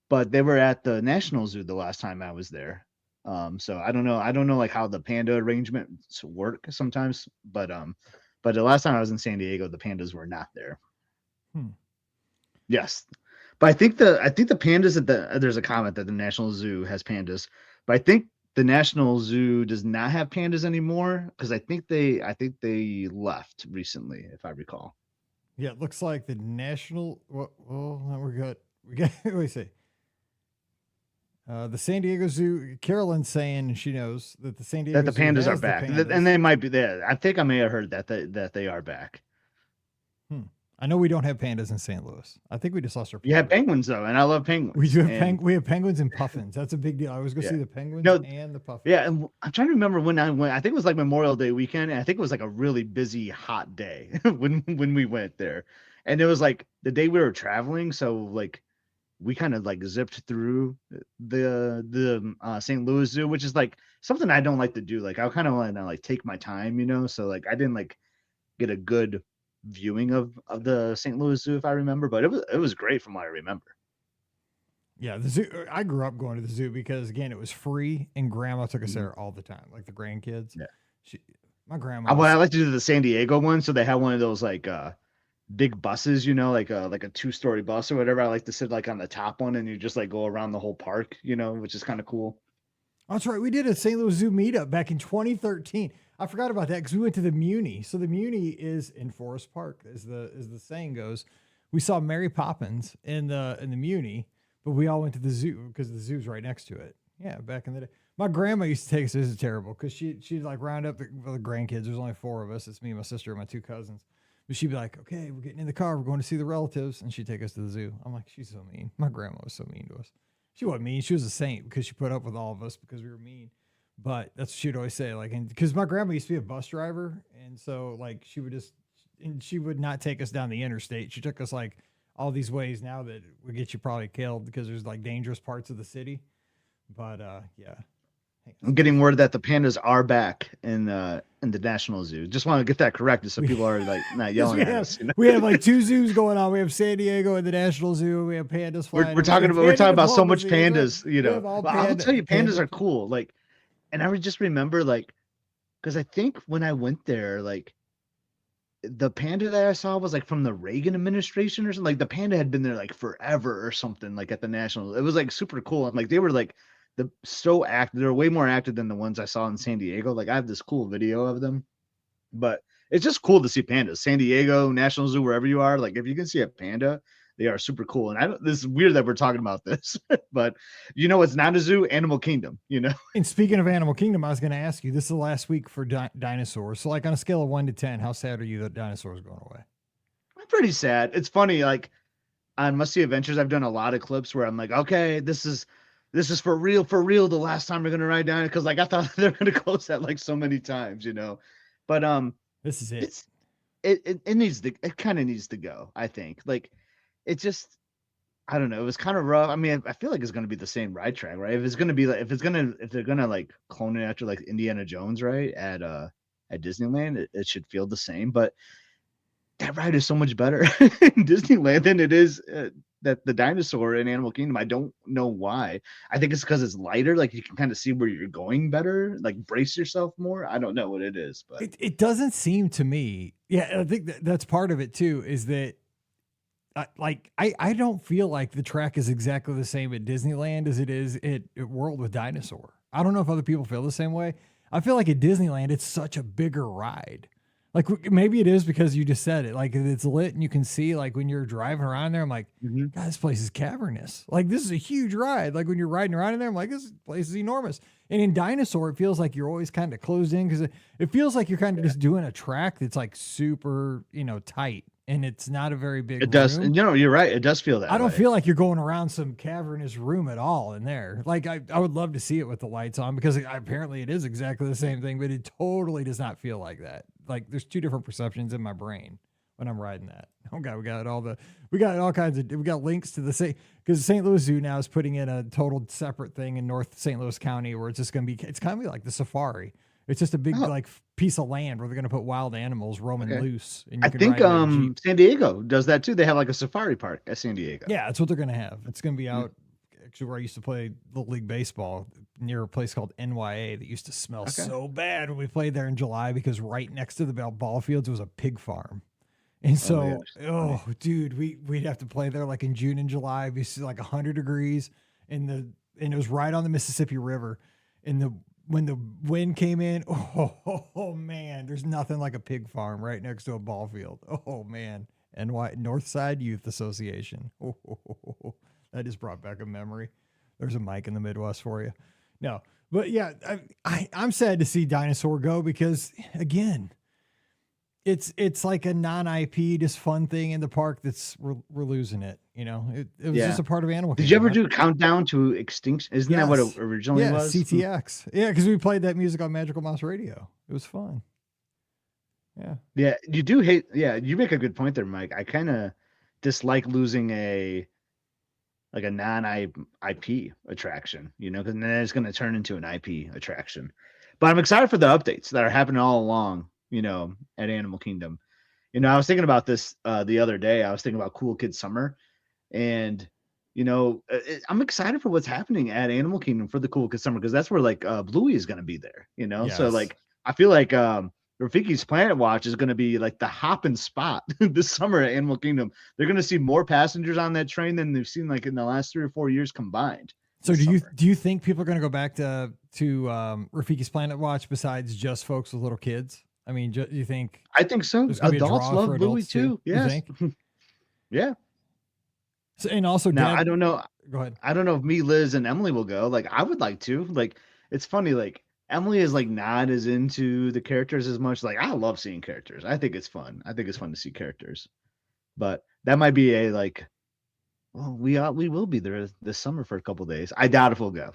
But they were at the National Zoo the last time I was there. So I don't know like how the panda arrangements work sometimes, but the last time I was in San Diego, the pandas were not there. Yes. But I think the pandas there's a comment that the National Zoo has pandas, but I think the National Zoo does not have pandas anymore because I think they left recently, if I recall. Yeah, it looks like the National. Well, we got. What do you say? The San Diego Zoo. Carolyn's saying she knows that the San Diego that the Zoo pandas has are back, the pandas. and they might be there. I think I may have heard that they are back. I know we don't have pandas in St. Louis. I think we just lost our. You have penguins though, and I love penguins. We do have we have penguins and puffins. That's a big deal. I was going to see the penguins and the puffins. Yeah, and I'm trying to remember when I went. I think it was like Memorial Day weekend, and I think it was like a really busy, hot day when we went there, and it was like the day we were traveling. So like we kind of like zipped through the St. Louis Zoo, which is like something I don't like to do. Like I kind of want to like take my time, So like I didn't like get a good viewing of the St. Louis Zoo, if I remember, but it was great from what I remember. Yeah, the zoo. I grew up going to the zoo because again, it was free, and Grandma took us there all the time, like the grandkids. Yeah, my grandma. I like to do the San Diego one, so they have one of those like big buses, like a 2-story bus or whatever. I like to sit like on the top one, and you just like go around the whole park, which is kind of cool. That's right. We did a St. Louis Zoo meetup back in 2013. I forgot about that because we went to the Muni. So the Muni is in Forest Park, as the saying goes. We saw Mary Poppins in the Muni, but we all went to the zoo because the zoo's right next to it. Yeah, back in the day. My grandma used to take us. This is terrible because she'd like round up the grandkids. There's only 4 of us. It's me, my sister, and my 2 cousins. But she'd be like, "Okay, we're getting in the car. We're going to see the relatives," and she'd take us to the zoo. I'm like, she's so mean. My grandma was so mean to us. She wasn't mean. She was a saint because she put up with all of us because we were mean. But that's what she'd always say. Like, and because my grandma used to be a bus driver. And so like she would not take us down the interstate. She took us like all these ways now that would get you probably killed because there's like dangerous parts of the city. But yeah. I'm getting word that the pandas are back in the National Zoo. Just want to get that corrected so people are like not yelling at us. We have like 2 zoos going on. We have San Diego and the National Zoo. We have pandas flying. We're talking about so much pandas. I'll tell you, pandas are cool. Like, and I would just remember like, because I think when I went there, like the panda that I saw was like from the Reagan administration or something. Like the panda had been there like forever or something. Like at the National, it was like super cool. And like they were like. So active. They're way more active than the ones I saw in San Diego. Like I have this cool video of them, but it's just cool to see pandas. San Diego, National Zoo, wherever you are. Like if you can see a panda, they are super cool. And this is weird that we're talking about this, but it's not a zoo, Animal Kingdom, And speaking of Animal Kingdom, I was going to ask you, this is the last week for dinosaurs. So like on a scale of 1 to 10, how sad are you that dinosaurs are going away? I'm pretty sad. It's funny. Like on Must See Adventures, I've done a lot of clips where I'm like, okay, this is this is for real, the last time we're gonna ride down it, because like I thought they're gonna close that like so many times, you know. But This is it. it needs to, it kind of needs to go, I think. Like it just, I don't know, it was kind of rough. I mean, I feel like it's gonna be the same ride track, right? If it's gonna be like, if they're gonna like clone it after like Indiana Jones, right, at Disneyland, it should feel the same. But that ride is so much better in Disneyland than it is that the dinosaur in Animal Kingdom. I don't know why. I think it's because it's lighter. Like you can kind of see where you're going better, like brace yourself more. I don't know what it is, but It doesn't seem to me. Yeah, I think that's part of it too, is that I don't feel like the track is exactly the same at Disneyland as it is at World with Dinosaur. I don't know if other people feel the same way. I feel like at Disneyland, it's such a bigger ride. Like maybe it is because you just said it. Like it's lit and you can see, like when you're driving around there, I'm like, Mhm. God, this place is cavernous. Like this is a huge ride. Like when you're riding around in there, I'm like, this place is enormous. And in Dinosaur, it feels like you're always kind of closed in, because it feels like you're kind of just doing a track that's like super, tight, and it's not a very big it does. room. You know, you're right. It does feel that I don't way. feel like you're going around some cavernous room at all in there. Like I would love to see it with the lights on, because apparently it is exactly the same thing, but it totally does not feel like that. Like there's two different perceptions in my brain when I'm riding that. Oh God, we got all kinds of, we got links to the same, because the St. Louis Zoo now is putting in a total separate thing in North St. Louis County, where it's just going to be, it's kind of like the safari. It's just a big like piece of land where they're going to put wild animals roaming loose. And I you can think ride in a Jeep. San Diego does that too. They have like a safari park at San Diego. Yeah, that's what they're going to have. It's going to be out actually where I used to play Little League Baseball, near a place called NYA that used to smell so bad when we played there in July, because right next to the ball fields was a pig farm. And so, dude, we'd have to play there like in June and July. It'd be like 100 degrees, and it was right on the Mississippi River. And when the wind came in, oh man, there's nothing like a pig farm right next to a ball field. Oh man. Northside Youth Association. That just brought back a memory. There's a mic in the Midwest for you. No, but yeah, I'm sad to see Dinosaur go, because again, it's like a non-IP, just fun thing in the park that's we're losing it. It was just a part of Animal Kingdom. Did you ever do Countdown to Extinction? Isn't that what it originally was? CTX. Yeah, because we played that music on Magical Mouse Radio. It was fun. Yeah, you do hate. Yeah, you make a good point there, Mike. I kind of dislike losing a non-IP attraction, because then it's going to turn into an IP attraction. But I'm excited for the updates that are happening all along, at Animal Kingdom. I was thinking about this the other day. I was thinking about Cool Kids Summer, and I'm excited for what's happening at Animal Kingdom for the Cool Kids Summer, because that's where like Bluey is going to be there. Yes. So like I feel like Rafiki's Planet Watch is going to be like the hopping spot this summer at Animal Kingdom. They're going to see more passengers on that train than they've seen like in the last 3 or 4 years combined. So do you think people are going to go back to Rafiki's Planet Watch besides just folks with little kids? I mean, do you think? I think so. Adults love Bluey too. Yes. Yeah. So, and also, now I don't know. Go ahead. I don't know if me, Liz, and Emily will go. Like I would like to. Like it's funny. Like Emily is like not as into the characters as much. Like I love seeing characters. I think it's fun. I think it's fun to see characters. But that might be a like. Well, we will be there this summer for a couple of days. I doubt if we'll go.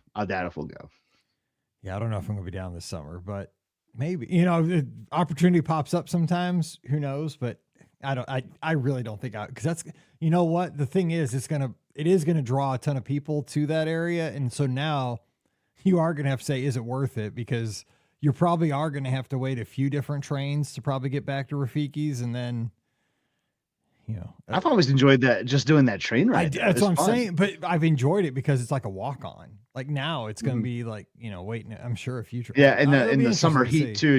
Yeah, I don't know if I'm gonna be down this summer, but maybe. The opportunity pops up sometimes. Who knows? But I really don't think because that's, what the thing is, it is gonna draw a ton of people to that area, and so now you are gonna have to say, is it worth it? Because you probably are gonna have to wait a few different trains to probably get back to Rafiki's, and then. I've always enjoyed that, just doing that train ride. That's what I'm saying, but I've enjoyed it because it's like a walk on. Like now it's going to be like, waiting, I'm sure a future. Yeah. In the summer heat too,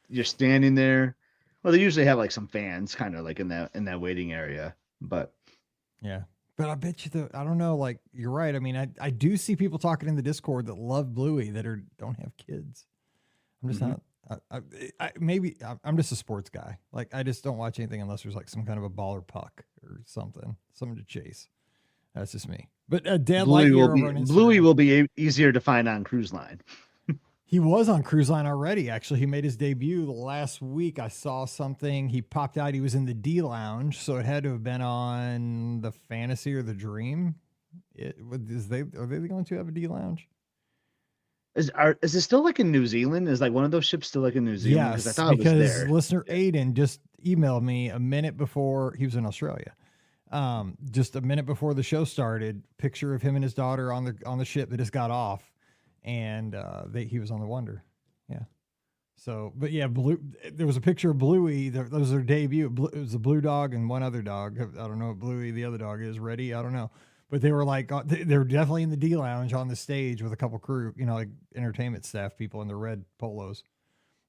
you're standing there. Well, they usually have like some fans kind of like in that waiting area, but yeah, but I bet you I don't know. Like you're right. I mean, I do see people talking in the Discord that love Bluey that don't have kids. I'm just not. Maybe I'm just a sports guy. Like I just don't watch anything unless there's like some kind of a baller puck or something to chase. That's just me. But Dad Bluey will be easier to find on Cruise Line. He was on Cruise Line already. Actually, he made his debut last week. I saw something. He popped out. He was in the D Lounge, so it had to have been on the Fantasy or the Dream. Are they the only two who have a D lounge? Is it still like in New Zealand? Is like one of those ships still like in New Zealand? Because I Yes, thought it was because there. listener Aiden just emailed me a minute before he was in Australia. Just a minute before the show started, picture of him and his daughter on the ship that just got off, and he was on the Wonder. Yeah. So, but yeah, there was a picture of Bluey. That was their debut. It was a blue dog and one other dog. I don't know what Bluey, the other dog, is. Reddy, I don't know. But they were like, they were definitely in the D lounge on the stage with a couple crew, like entertainment staff people in their red polos.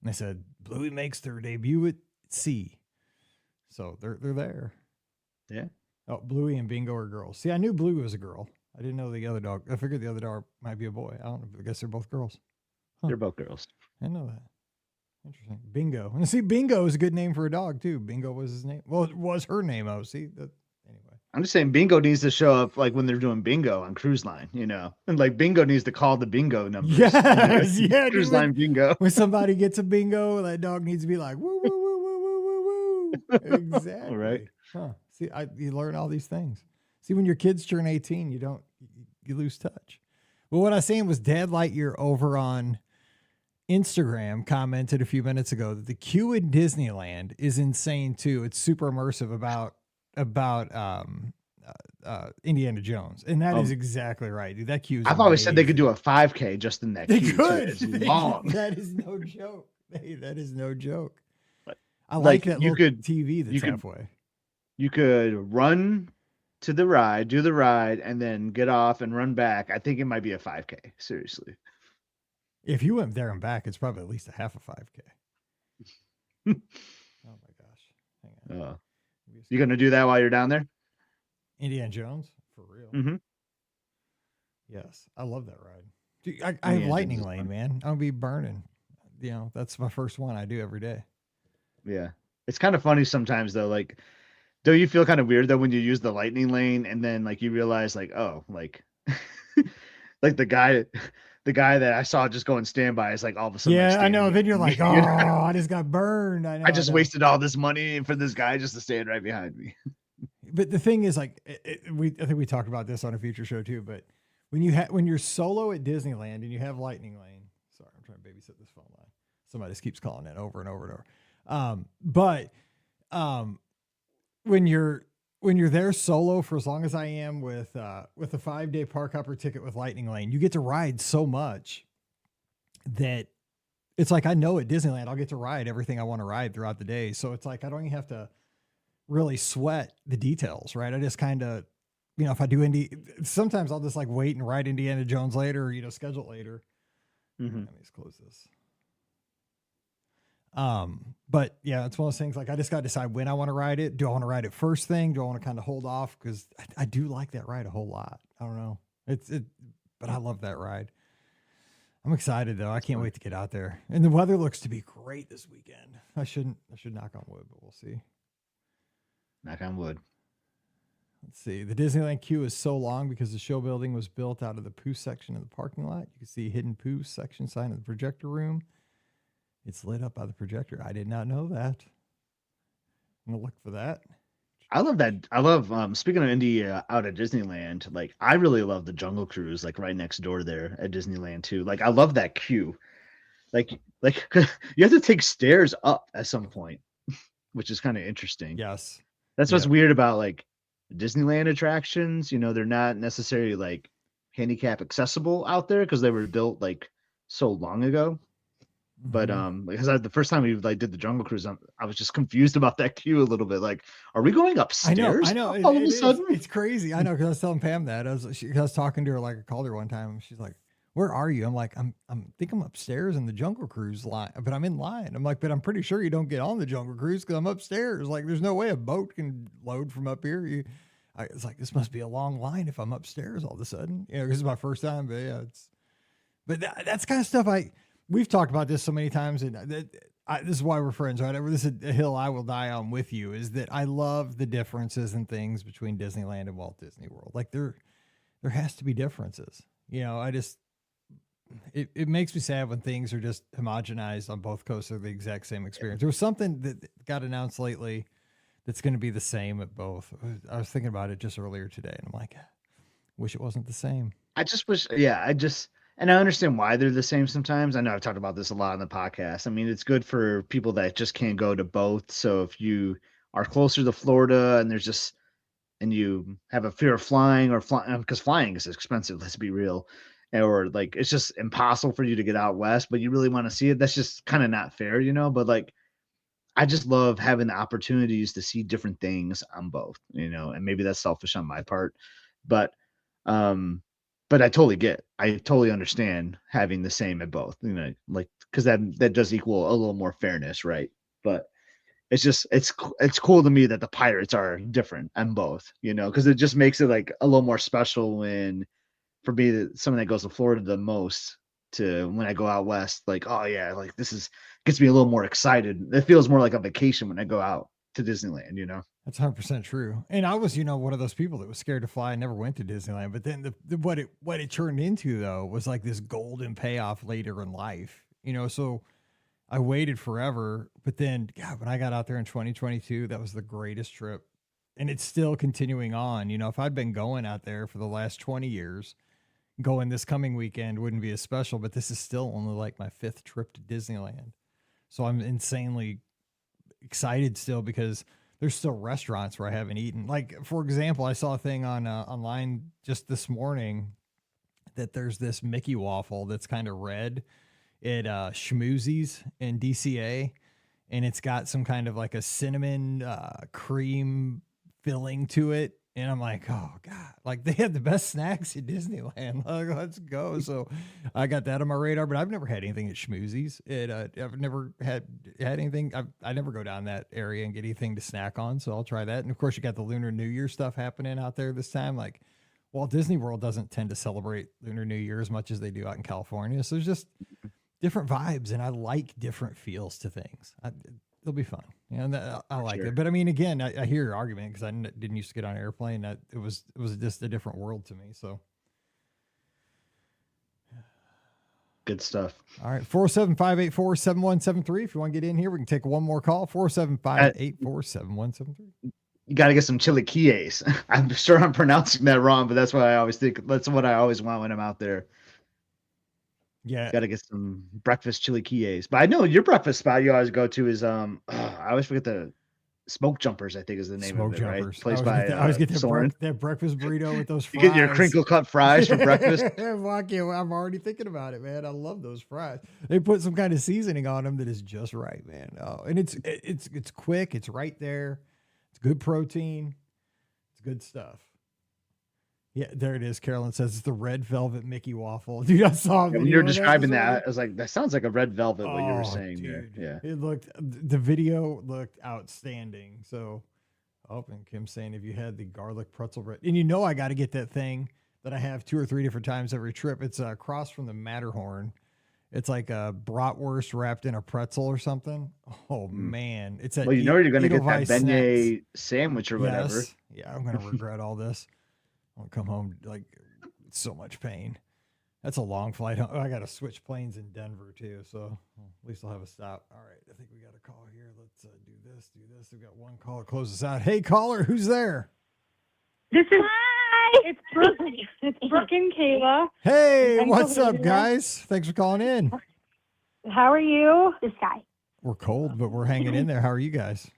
And they said, Bluey makes their debut at sea. So they're there. Yeah. Oh, Bluey and Bingo are girls. See, I knew Bluey was a girl. I didn't know the other dog. I figured the other dog might be a boy. I don't know. I guess they're both girls. Huh. They're both girls. I didn't know that. Interesting. Bingo. And see, Bingo is a good name for a dog too. Bingo was his name. Well, it was her name. Oh, see that. Anyway, I'm just saying Bingo needs to show up like when they're doing bingo on Cruise Line, and like Bingo needs to call the bingo numbers. Yes, yeah. Cruise Line bingo. When somebody gets a bingo, that dog needs to be like woo woo woo woo woo woo woo. Exactly. All right. Huh. See, you learn all these things. See, when your kids turn 18, you lose touch. Well, what I was saying was Dad Lightyear over on Instagram commented a few minutes ago that the queue in Disneyland is insane too. It's super immersive about Indiana Jones, and that is exactly right, dude. That queue is I've always said they could amazing. do a 5K just in that They queue. could. It's long. That is no joke. Hey, that is no joke. But, I like that you little could TV that's you could- halfway. You could run to the ride, do the ride, and then get off and run back. I think it might be a 5K. Seriously. If you went there and back, it's probably at least a half a 5K. Oh my gosh. Hang on. You gonna do that while you're down there? Indiana Jones? For real. Mm-hmm. Yes. I love that ride. Dude, I have Lightning Lane, man. I'll be burning. That's my first one I do every day. Yeah. It's kind of funny sometimes though. Like, don't you feel kind of weird though when you use the Lightning Lane and then like you realize like, oh, like like the guy that I saw just go and standby is like all of a sudden. Yeah, I know. Then you're like, oh, I just got burned. I know. I just wasted all this money for this guy just to stand right behind me. But the thing is, like, I think we talked about this on a future show too. But when you're solo at Disneyland and you have Lightning Lane, sorry, I'm trying to babysit this phone line. Somebody just keeps calling it over and over and over. But when you're there solo for as long as I am with a 5-day park hopper ticket with Lightning Lane, you get to ride so much that it's like I know at Disneyland I'll get to ride everything I want to ride throughout the day. So it's like I don't even have to really sweat the details, right? I just kind of, if I do sometimes I'll just like wait and ride Indiana Jones later, or, schedule it later. Mm-hmm. Let me just close this. But yeah, it's one of those things like I just got to decide when I want to ride it. Do I want to ride it first thing? Do I want to kind of hold off? Cause I do like that ride a whole lot. I don't know. But I love that ride. I'm excited though. I can't wait to get out there, and the weather looks to be great this weekend. I should knock on wood, but we'll see. Knock on wood. Let's see. The Disneyland queue is so long because the show building was built out of the poo section of the parking lot. You can see a hidden poo section sign of the projector room. It's lit up by the projector. I did not know that. I'm gonna look for that. I love that. I love speaking of Indy out at Disneyland, like I really love the Jungle Cruise like right next door there at Disneyland too. Like I love that queue. Like you have to take stairs up at some point, which is kind of interesting. Yes. That's what's weird about like Disneyland attractions. They're not necessarily like handicap accessible out there because they were built like so long ago. But because the first time we like did the Jungle Cruise, I was just confused about that queue a little bit. Like, are we going upstairs? I know. All of a sudden, it's crazy. I know because I was telling Pam that I was talking to her, like I called her one time. And she's like, "Where are you?" I'm like, "I'm upstairs in the Jungle Cruise line, but I'm in line." I'm like, "But I'm pretty sure you don't get on the Jungle Cruise because I'm upstairs. Like, there's no way a boat can load from up here." It's like this must be a long line if I'm upstairs all of a sudden. This is my first time, but yeah, that's kind of stuff we've talked about this so many times, and this is why we're friends, right? This is a hill I will die on with you, is that I love the differences and things between Disneyland and Walt Disney World. Like there has to be differences. It makes me sad when things are just homogenized on both coasts of the exact same experience. There was something that got announced lately that's going to be the same at both. I was thinking about it just earlier today, and I'm like, Wish it wasn't the same. I just wish, yeah, and I understand why they're the same sometimes. I know I've talked about this a lot on the podcast. I mean, it's good for people that just can't go to both. So if you are closer to Florida and you have a fear of flying or flying, because flying is expensive, let's be real, or like it's just impossible for you to get out west, but you really want to see it. That's just kind of not fair, But like, I just love having the opportunities to see different things on both, and maybe that's selfish on my part, but um, but I totally understand having the same at both, like because that does equal a little more fairness, right? But it's cool to me that the Pirates are different on both, because it just makes it like a little more special when for me someone that goes to Florida the most to when I go out west, like, oh yeah, like gets me a little more excited. It feels more like a vacation when I go out to Disneyland. That's 100% true. And I was, one of those people that was scared to fly. I never went to Disneyland. But then what it turned into, though, was like this golden payoff later in life. So I waited forever. But then, God, when I got out there in 2022, that was the greatest trip. And it's still continuing on. If I'd been going out there for the last 20 years, going this coming weekend wouldn't be as special. But this is still only like my 5th trip to Disneyland. So I'm insanely excited still because there's still restaurants where I haven't eaten. Like, for example, I saw a thing on online just this morning that there's this Mickey waffle that's kind of red at Schmoozies in DCA, and it's got some kind of like a cinnamon cream filling to it. And I'm like, oh God, like they have the best snacks at Disneyland. Like, let's go. So I got that on my radar, but I've never had anything at Schmoozies. I've never had anything. I never go down that area and get anything to snack on. So I'll try that. And of course you got the Lunar New Year stuff happening out there this time. Like Walt Disney World doesn't tend to celebrate Lunar New Year as much as they do out in California. So there's just different vibes, and I like different feels to things. It'll be fun. I like it. But I mean, again, I hear your argument because I didn't used to get on an airplane. It was just a different world to me. So good stuff. All right. 407-584-7173. If you want to get in here, we can take one more call. 407-584-7173. You got to get some chilaquiles. I'm sure I'm pronouncing that wrong, but that's what I always think. That's what I always want when I'm out there. Yeah. Got to get some breakfast chilaquiles. But I know your breakfast spot you always go to is I always forget the Smoke Jumpers, I think is the name Smoke of it, Jumpers. right? Placed by I always get Soren. that breakfast burrito with those fries. You get your crinkle cut fries for breakfast. I'm already thinking about it, man. I love those fries. They put some kind of seasoning on them that is just right, man. Oh, and it's quick. It's right there. It's good protein. It's good stuff. Yeah, there it is. Carolyn says it's the red velvet Mickey waffle. Dude, I saw when you're describing that, I was like, that sounds like a red velvet, what you were saying, dude. There. Yeah. The video looked outstanding. So, and Kim's saying if you had the garlic pretzel bread, and I got to get that thing that I have 2 or 3 different times every trip. It's across from the Matterhorn. It's like a bratwurst wrapped in a pretzel or something. Oh man, it's well, you're going to get that beignet sandwich or whatever. Yes. Yeah, I'm going to regret all this. I'll come home like so much pain. That's a long flight. I got to switch planes in Denver too, so at least I'll have a stop. All right, I think we got a call here. Let's do this. We've got one call to close us out. Hey, caller, who's there? This is It's Brooke. It's Brooke and Kayla. Hey, what's up, guys? Thanks for calling in. How are you? This guy. We're cold, but we're hanging in there. How are you guys?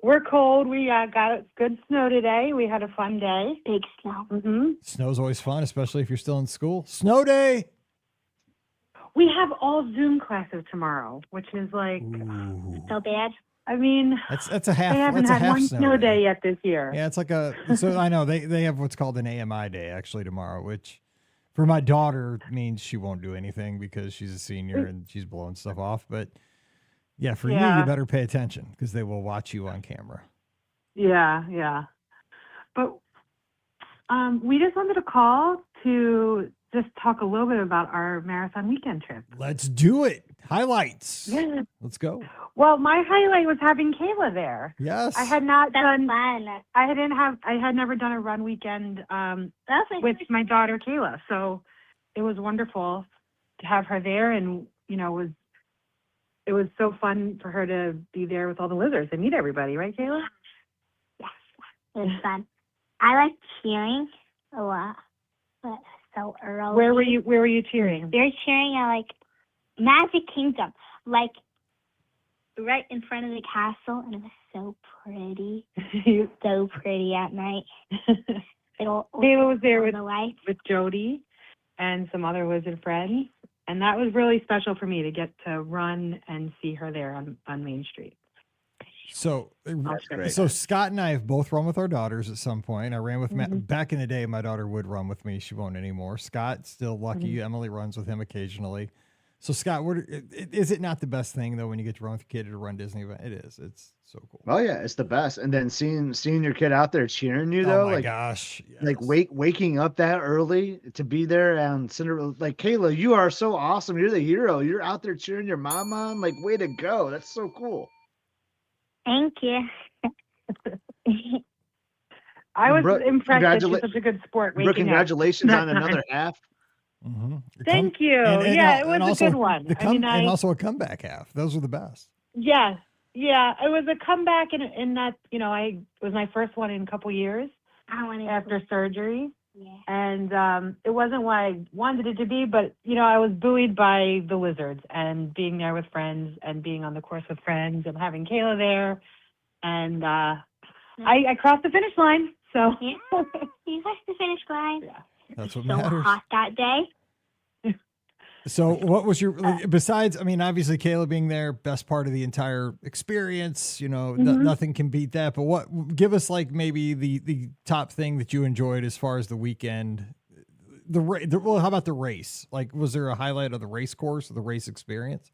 We're cold. We got good snow today. We had a fun day. Big snow. Mm-hmm. Snow's always fun, especially if you're still in school. Snow day. We have all Zoom classes tomorrow, which is like so bad. I mean, that's a half. They haven't had one snow day yet this year. Yeah, it's like so I know they have what's called an AMI day actually tomorrow, which for my daughter means she won't do anything because she's a senior and she's blowing stuff off. But yeah, for you better pay attention because they will watch you on camera. Yeah. But we just wanted to call to just talk a little bit about our marathon weekend trip. Let's do it. Highlights. Yeah. Let's go. Well, my highlight was having Kayla there. Yes. I had not done fun. I had never done a run weekend with my daughter Kayla. So it was wonderful to have her there, and it was so fun for her to be there with all the lizards and meet everybody, right, Kayla? Yes. It was fun. I like cheering a lot. But so early. Where were you cheering? We were cheering at like Magic Kingdom, like right in front of the castle, and it was so pretty. So pretty at night. Kayla was there the lights. with Jody and some other lizard friends, and that was really special for me to get to run and see her there on Main Street. So, great. so Scott and I have both run with our daughters at some point. I ran with back in the day. My daughter would run with me. She won't anymore. Scott still lucky. Emily runs with him occasionally. So Scott, is it not the best thing though when you get to run with your kid to run Disney event? It is. It's so cool. Oh yeah, it's the best. And then seeing your kid out there cheering you though, oh my like gosh, yes. like waking up that early to be there and Cinderella. Like Kayla, you are so awesome. You're the hero. You're out there cheering your mom on. Like way to go. That's so cool. Thank you. I was Brooke, impressed that she's such a good sport. Brooke, congratulations on another half. Thank you. Yeah, it was a good one. And also a comeback half. Those were the best. Yeah, it was a comeback in that, it was my first one in a couple years after surgery. Yeah. And it wasn't what I wanted it to be, but, I was buoyed by the lizards and being there with friends and being on the course with friends and having Kayla there. And I crossed the finish line. So yeah, you crossed the finish line. Yeah. That's what so matters. Hot that day. So what was besides, obviously Kayla being there, best part of the entire experience, nothing can beat that. But give us like maybe the top thing that you enjoyed as far as the weekend, how about the race? Like, was there a highlight of the race course or the race experience?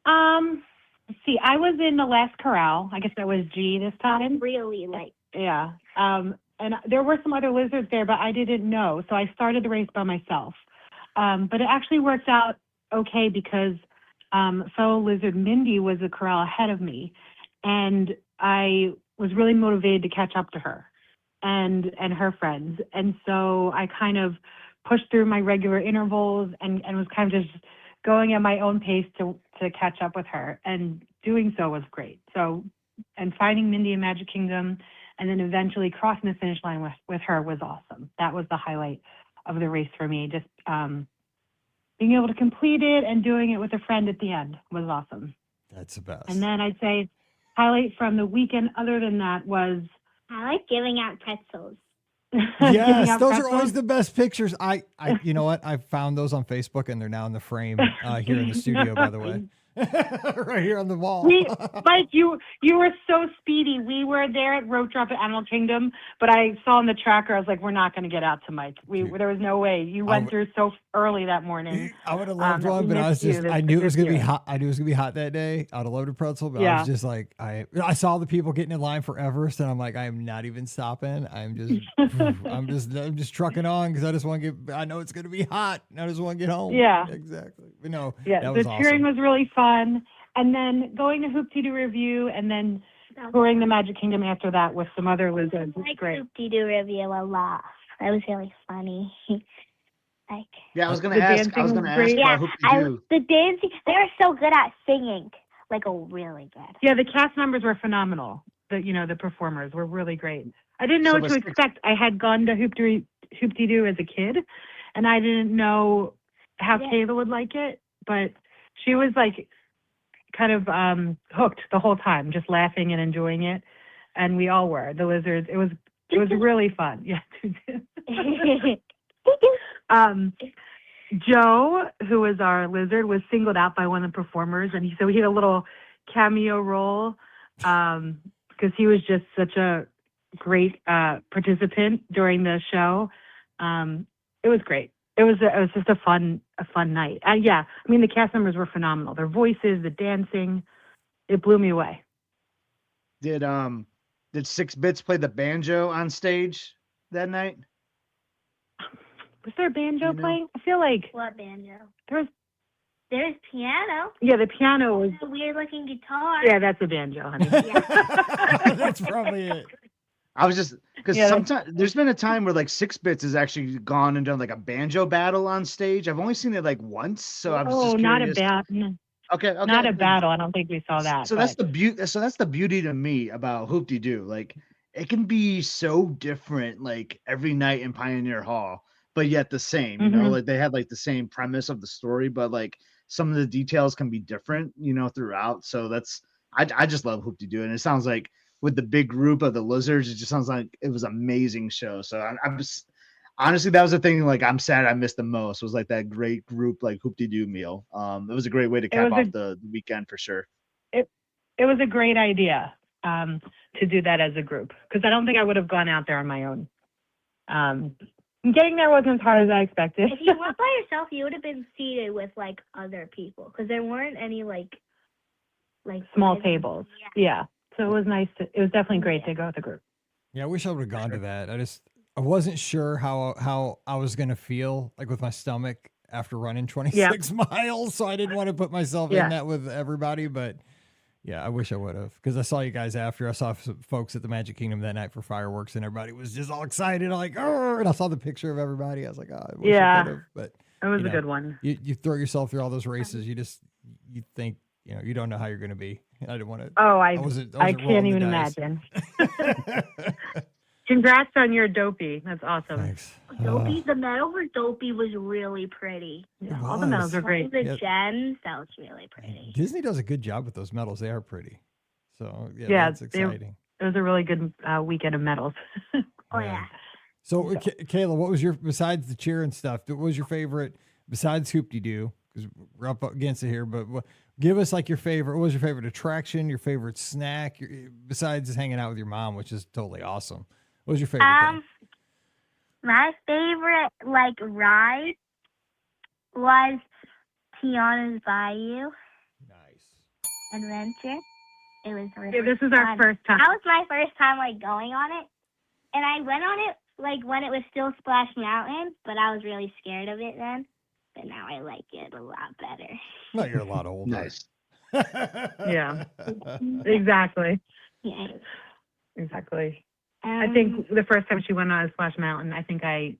Let's see, I was in the last corral. I guess that was G this time. Really like. Yeah. And there were some other lizards there, but I didn't know. So I started the race by myself. But it actually worked out okay because fellow lizard Mindy was a corral ahead of me. And I was really motivated to catch up to her and her friends. And so I kind of pushed through my regular intervals and was kind of just going at my own pace to catch up with her. And doing so was great. So, and finding Mindy in Magic Kingdom and then eventually crossing the finish line with her was awesome. That was the highlight of the race for me. Just being able to complete it and doing it with a friend at the end was awesome. That's the best. And then I'd say highlight from the weekend other than that was I like giving out pretzels. Yes, those are always the best pictures. I you know what? I found those on Facebook and they're now in the frame here in the studio, by the way. Right here on the wall. Mike, you were so speedy. We were there at Road Drop at Animal Kingdom, but I saw on the tracker, I was like, we're not going to get out to Mike. There was no way. You went through so early that morning. I would have loved one, but I knew it was going to be hot. I knew it was going to be hot that day. I'd have loved a pretzel, but I was just like, I saw the people getting in line for Everest, and I'm like, I am not even stopping. I'm just trucking on because I just want to get. I know it's going to be hot. I just want to get home. Yeah, exactly. But no, yeah, that was the cheering was really fun. And then going to Hoop-Dee-Doo Review and then touring the Magic Kingdom after that with some other lizards. I like great. Hoop-Dee-Doo Review a lot. That was really funny. Yeah, I was gonna ask. Yeah, the dancing. They were so good at singing, like really good. Yeah, the cast members were phenomenal. The performers were really great. I didn't know what to expect. I had gone to Hoop-Dee-Doo as a kid, and I didn't know how Kayla would like it, but she was like kind of hooked the whole time, just laughing and enjoying it. And we all were. The lizards. It was really fun. Yeah. Joe, who was our lizard, was singled out by one of the performers, and he had a little cameo role because he was just such a great participant during the show. It was great. It was just a fun night. Yeah, the cast members were phenomenal. Their voices, the dancing, it blew me away. Did 6 Bits play the banjo on stage that night? Was there a banjo playing? I feel like what banjo? There's piano. Yeah, the piano was a weird looking guitar. Yeah, that's a banjo, honey. That's probably it. I was just because sometimes there's been a time where like 6 Bits has actually gone and done like a banjo battle on stage. I've only seen it like once, so I was just curious. Not a battle. Okay, not a battle. I don't think we saw that. So that's the beauty. So that's the beauty to me about Hoop-Dee-Doo. Like it can be so different, like every night in Pioneer Hall. but yet the same, like they had like the same premise of the story, but like some of the details can be different, throughout. So I just love Hoop-Dee-Doo. And it sounds like with the big group of the lizards, it just sounds like it was an amazing show. So I'm just, honestly, that was the thing, like I'm sad I missed the most, was like that great group, like Hoop-Dee-Doo meal. It was a great way to cap off the weekend for sure. It was a great idea to do that as a group, because I don't think I would have gone out there on my own. Getting there wasn't as hard as I expected. If you went by yourself, you would have been seated with like other people, because there weren't any like small tables. Yeah. So it was nice. It was definitely great to go with the group. Yeah, I wish I would have gone to that. I wasn't sure how I was gonna feel like with my stomach after running 26 miles, so I didn't want to put myself in that with everybody. But yeah, I wish I would have, because I saw you guys after. I saw some folks at the Magic Kingdom that night for fireworks, and everybody was just all excited, like, oh! And I saw the picture of everybody. I was like, oh, I wish I could have. But it was a good one. You throw yourself through all those races. You think you don't know how you're going to be. I didn't want to. Oh, I can't even imagine. Congrats on your Dopey. That's awesome. Thanks. Dopey, the medal for Dopey was really pretty. Yeah, all the medals are great. The gems, that was really pretty. Disney does a good job with those medals. They are pretty. So that's exciting. It was a really good weekend of medals. Oh yeah. So Kayla, what was besides the cheer and stuff, what was your favorite besides Hoop-Dee-Doo? Because we're up against it here, but give us like your favorite. What was your favorite attraction? Your favorite snack? Besides just hanging out with your mom, which is totally awesome. What was your favorite thing? My favorite ride was Tiana's Bayou. Nice. Adventure. It was really this is our first time. That was my first time going on it, and I went on it when it was still Splash Mountain, but I was really scared of it then. But now I like it a lot better. No, you're a lot older. Nice. Yeah. Exactly. Yeah. Exactly. I think the first time she went on Splash Mountain, I think I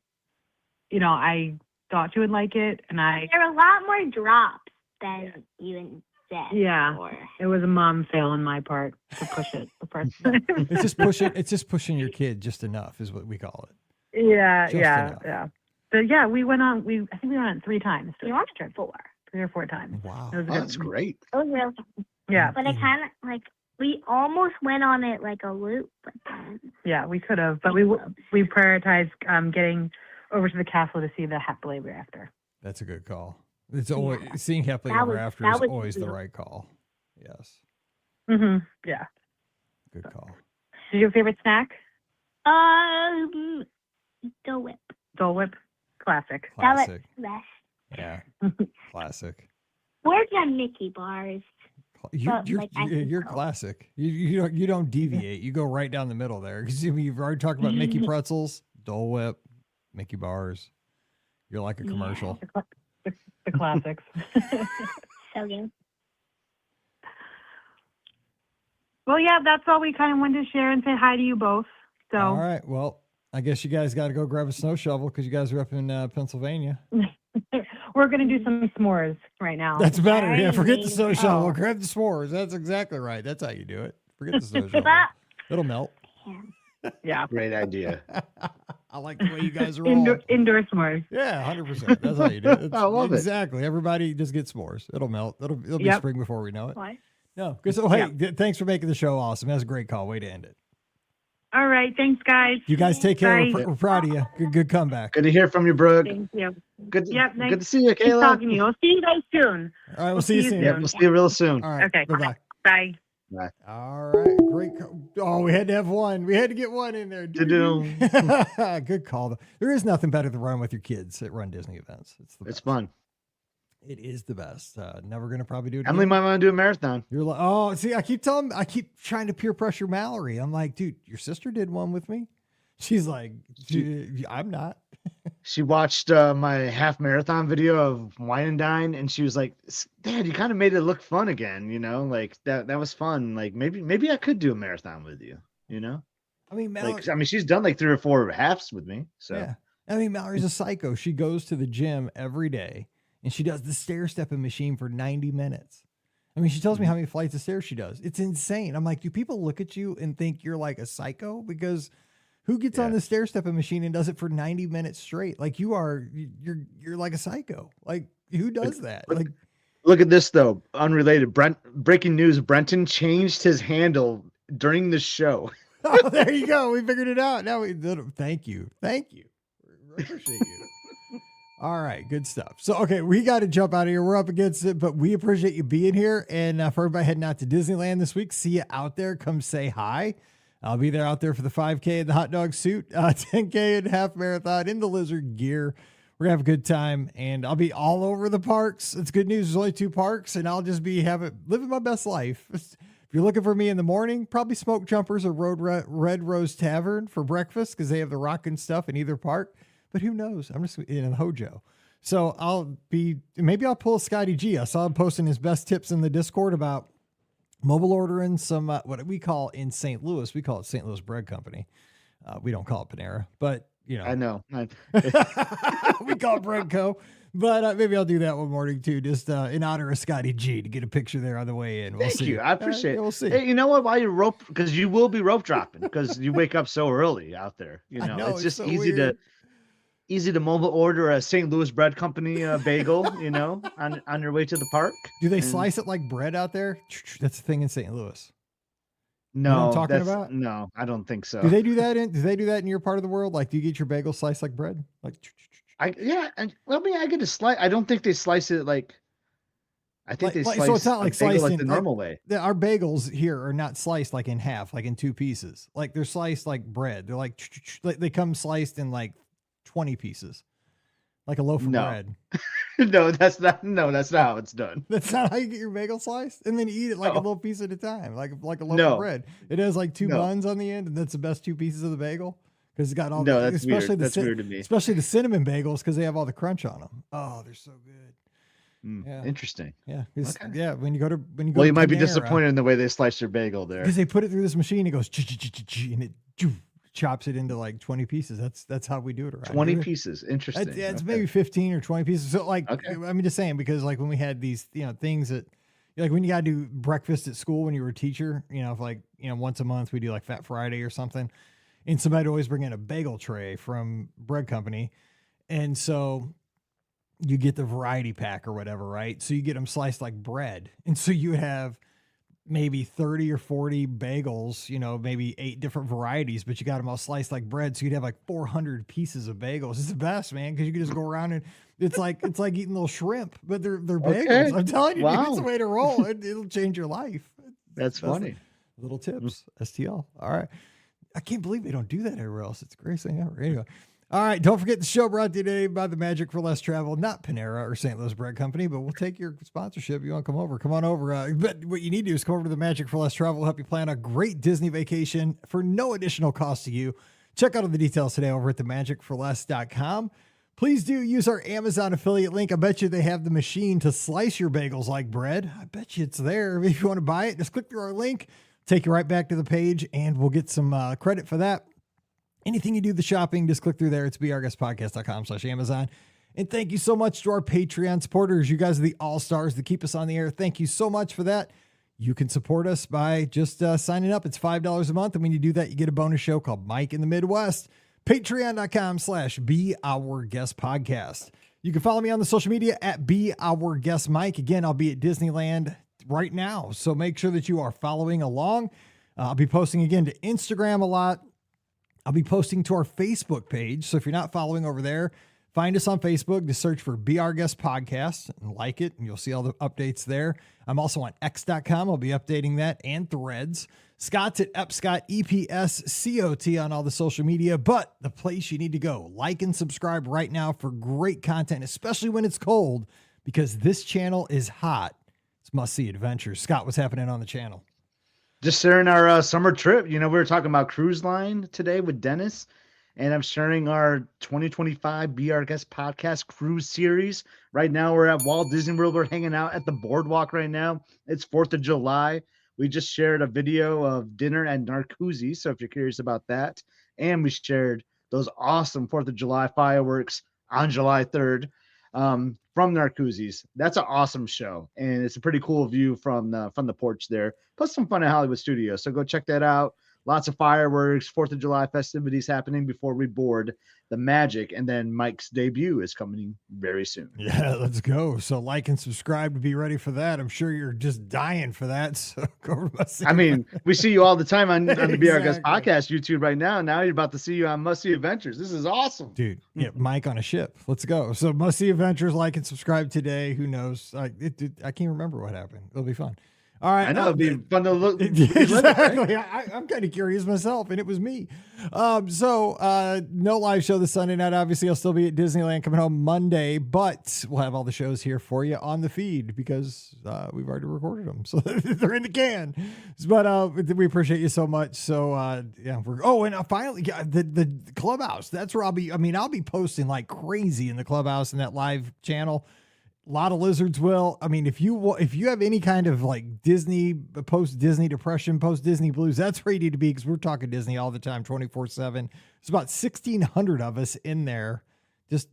thought she would like it, and there were a lot more drops than you said. Yeah, before. It was a mom fail on my part to push it the first time. It's just pushing your kid just enough, is what we call it. Yeah, just enough. yeah. But yeah, we went on. I think we went on 3 times. We went 4. 3 or 4 times. Wow, that's great. It was real. Yeah, but it kind of we almost went on it like a loop, but then. Yeah, we could have, but we prioritized getting over to the castle to see the Happily Ever After. That's a good call. It's always seeing Happily Ever After is always the right call. Yes. Yeah. Good call. Is your favorite snack? Dole Whip. Dole Whip, classic. That was best. Yeah. Classic. Where's the Mickey bars? You're classic. You don't deviate. You go right down the middle there. Because you've already talked about Mickey pretzels, Dole Whip, Mickey bars. You're like a commercial. The classics. So good. Well, yeah, that's all we kind of wanted to share and say hi to you both. So. All right. Well, I guess you guys got to go grab a snow shovel because you guys are up in Pennsylvania. We're going to do some s'mores right now. That's better. Yeah, forget the snow shovel. Grab the s'mores. That's exactly right. That's how you do it. Forget the snow shovel. It'll melt. Yeah. Great idea. I like the way you guys are indoor s'mores. Yeah, 100%. That's how you do it. I love exactly. Everybody just get s'mores. It'll melt. It'll be spring before we know it. What? No. So, hey, thanks for making the show awesome. That was a great call. Way to end it. All right. Thanks, guys. You guys take care. Bye. We're proud of you. Good comeback. Good to hear from you, Brooke. Thank you. Good nice to see you, Kayla. Nice talking to you. We'll see you guys soon. All right. We'll see you soon. Yeah, we'll see you real soon. All right. Okay. Bye-bye. Bye. Bye. All right. Great. We had to have one. We had to get one in there. Good call. Though. There is nothing better than running with your kids at Run Disney events. It's fun. It is the best. Never going to probably do it Emily again. might want to do a marathon. You're like, oh, see, I keep trying to peer pressure Mallory. I'm like, dude, your sister did one with me. She's like, I'm not. She watched my half marathon video of Wine and Dine, and she was like, Dad, you kind of made it look fun again, like that was fun. Like maybe I could do a marathon with you, I mean, Mallory, she's done like 3 or 4 halves with me. So yeah. I mean, Mallory's a psycho. She goes to the gym every day and she does the stair stepping machine for 90 minutes. I mean, she tells me how many flights of stairs she does. It's insane. I'm like, do people look at you and think you're like a psycho? Because Who gets on Yeah. the stair stepping machine and does it for 90 minutes straight? Like you're like a psycho. Like who does that? Like Look at this though. Unrelated. Breaking news. Brenton changed his handle during the show. oh, there you go. We figured it out. Now we thank you. Thank you. I appreciate you. All right, good stuff. So, okay, we got to jump out of here. We're up against it, but we appreciate you being here. And for everybody heading out to Disneyland this week, see you out there. Come say hi. I'll be there out there for the 5K in the hot dog suit, 10K in half marathon in the lizard gear. We're going to have a good time, and I'll be all over the parks. It's good news. There's only 2 parks, and I'll just be living my best life. If you're looking for me in the morning, probably Smoke Jumpers or Red Rose Tavern for breakfast because they have the rockin' stuff in either park. But who knows? I'm just in Hojo. So maybe I'll pull Scotty G. I saw him posting his best tips in the Discord about mobile ordering some, what we call in St. Louis, we call it St. Louis Bread Company. We don't call it Panera, but you know. I know. We call it Bread Co. But maybe I'll do that one morning too, just in honor of Scotty G to get a picture there on the way in. We'll Thank see. you. I appreciate it. We'll see. Hey, you know what? While you're because you will be rope dropping because you wake up so early out there. You know, it's just so easy weird. to mobile order a St. Louis Bread Company bagel, you know, on your way to the park. Do they slice it like bread out there? That's the thing in St. Louis. You know No, what I'm talking about? No, I don't think so. Do they do that in your part of the world? Like, do you get your bagel sliced like bread? Like, I get a slice. I don't think they slice it like. I think they slice. So it's not like a bagel sliced like in the normal way. Our bagels here are not sliced like in half, like in 2 pieces. Like they're sliced like bread. They're like they come sliced in like 20 pieces, like a loaf of bread. No, that's not how it's done. That's not how you get your bagel sliced, and then you eat it like a little piece at a time, like a loaf of bread. It has like 2 buns on the end, and that's the best 2 pieces of the bagel because it's got all. That's weird. That's weird to me. Especially the cinnamon bagels because they have all the crunch on them. Oh, they're so good. Yeah. Interesting. Yeah. Okay. Yeah. When you go to you might be disappointed in the way they slice your bagel there because they put it through this machine. It goes and it chops it into like 20 pieces. That's how we do it around 20 here. pieces. Interesting. It's maybe 15 or 20 pieces. So like, I'm just saying, because like when we had these, things that like when you got to do breakfast at school, when you were a teacher, if like, once a month we do like Fat Friday or something, and somebody would always bring in a bagel tray from Bread Company. And so you get the variety pack or whatever, right? So you get them sliced like bread. And so you have maybe 30 or 40 bagels, maybe 8 different varieties, but you got them all sliced like bread. So you'd have like 400 pieces of bagels. It's the best, man. Cause you can just go around and it's like eating little shrimp, but they're bagels. I'm telling you, dude, it's the way to roll. It'll change your life. That's funny. Little tips, STL. All right. I can't believe they don't do that everywhere else. It's the greatest thing ever. Anyway. All right, don't forget the show brought to you today by the Magic for Less Travel, not Panera or St. Louis Bread Company, but we'll take your sponsorship. You want to come over? Come on over. But what you need to do is come over to the Magic for Less Travel. We'll help you plan a great Disney vacation for no additional cost to you. Check out all the details today over at themagicforless.com. Please do use our Amazon affiliate link. I bet you they have the machine to slice your bagels like bread. I bet you it's there. If you want to buy it, just click through our link, take you right back to the page, and we'll get some credit for that. Anything you do the shopping, just click through there. It's beourguestpodcast.com/Amazon. And thank you so much to our Patreon supporters. You guys are the all-stars that keep us on the air. Thank you so much for that. You can support us by just signing up. It's $5 a month. And when you do that, you get a bonus show called Mike in the Midwest. Patreon.com/beourguestpodcast. You can follow me on the social media at beourguestmike. Again, I'll be at Disneyland right now. So make sure that you are following along. I'll be posting again to Instagram a lot. I'll be posting to our Facebook page. So if you're not following over there, find us on Facebook. Just search for Be Our Guest Podcast and like it, and you'll see all the updates there. I'm also on X.com. I'll be updating that and Threads. Scott's at Epscott, EPSCOT on all the social media. But the place you need to go, like and subscribe right now for great content, especially when it's cold, because this channel is hot. It's must-see adventures. Scott, what's happening on the channel? Just sharing our summer trip. We were talking about cruise line today with Dennis, and I'm sharing our 2025 Be Our Guest Podcast cruise series. Right now, we're at Walt Disney World. We're hanging out at the boardwalk right now. It's 4th of July. We just shared a video of dinner at Narcoozy, so if you're curious about that. And we shared those awesome 4th of July fireworks on July 3rd. From Narcoozies. That's an awesome show, and it's a pretty cool view from the porch there. Plus some fun at Hollywood Studios. So go check that out. lots of fireworks, 4th of July festivities happening before we board the Magic. And then Mike's debut is coming very soon. Yeah, let's go. So like and subscribe to be ready for that. I'm sure you're just dying for that. So go over I mean, we see you all the time on the Be Our Guest Exactly. podcast YouTube right now. Now you're about to see you on Must See Adventures. This is awesome. Dude, yeah, Mike on a ship. Let's go. So Must See Adventures, like and subscribe today. Who knows? I can't remember what happened. It'll be fun. All right. I know it'd be fun to look. Exactly. I'm kind of curious myself, and it was me. So no live show this Sunday night. Obviously, I'll still be at Disneyland coming home Monday, but we'll have all the shows here for you on the feed because we've already recorded them, so they're in the can. But we appreciate you so much. So yeah, and finally, the clubhouse. That's where I'll be. I mean, I'll be posting like crazy in the clubhouse and that live channel. A lot of lizards will. I mean, if you have any kind of like Disney, post-Disney depression, post-Disney blues, that's where you need to be because we're talking Disney all the time, 24/7. There's about 1,600 of us in there, just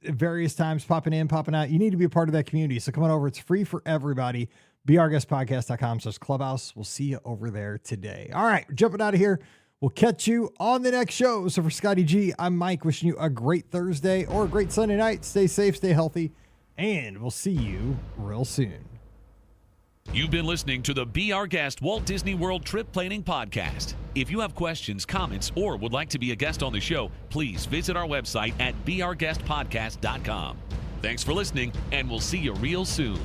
at various times, popping in, popping out. You need to be a part of that community. So come on over. It's free for everybody. BeOurGuestPodcast.com/clubhouse. We'll see you over there today. All right, jumping out of here. We'll catch you on the next show. So for Scotty G, I'm Mike, wishing you a great Thursday or a great Sunday night. Stay safe, stay healthy. And we'll see you real soon. You've been listening to the Be Our Guest Walt Disney World Trip Planning Podcast. If you have questions, comments, or would like to be a guest on the show, please visit our website at beourguestpodcast.com. Thanks for listening, and we'll see you real soon.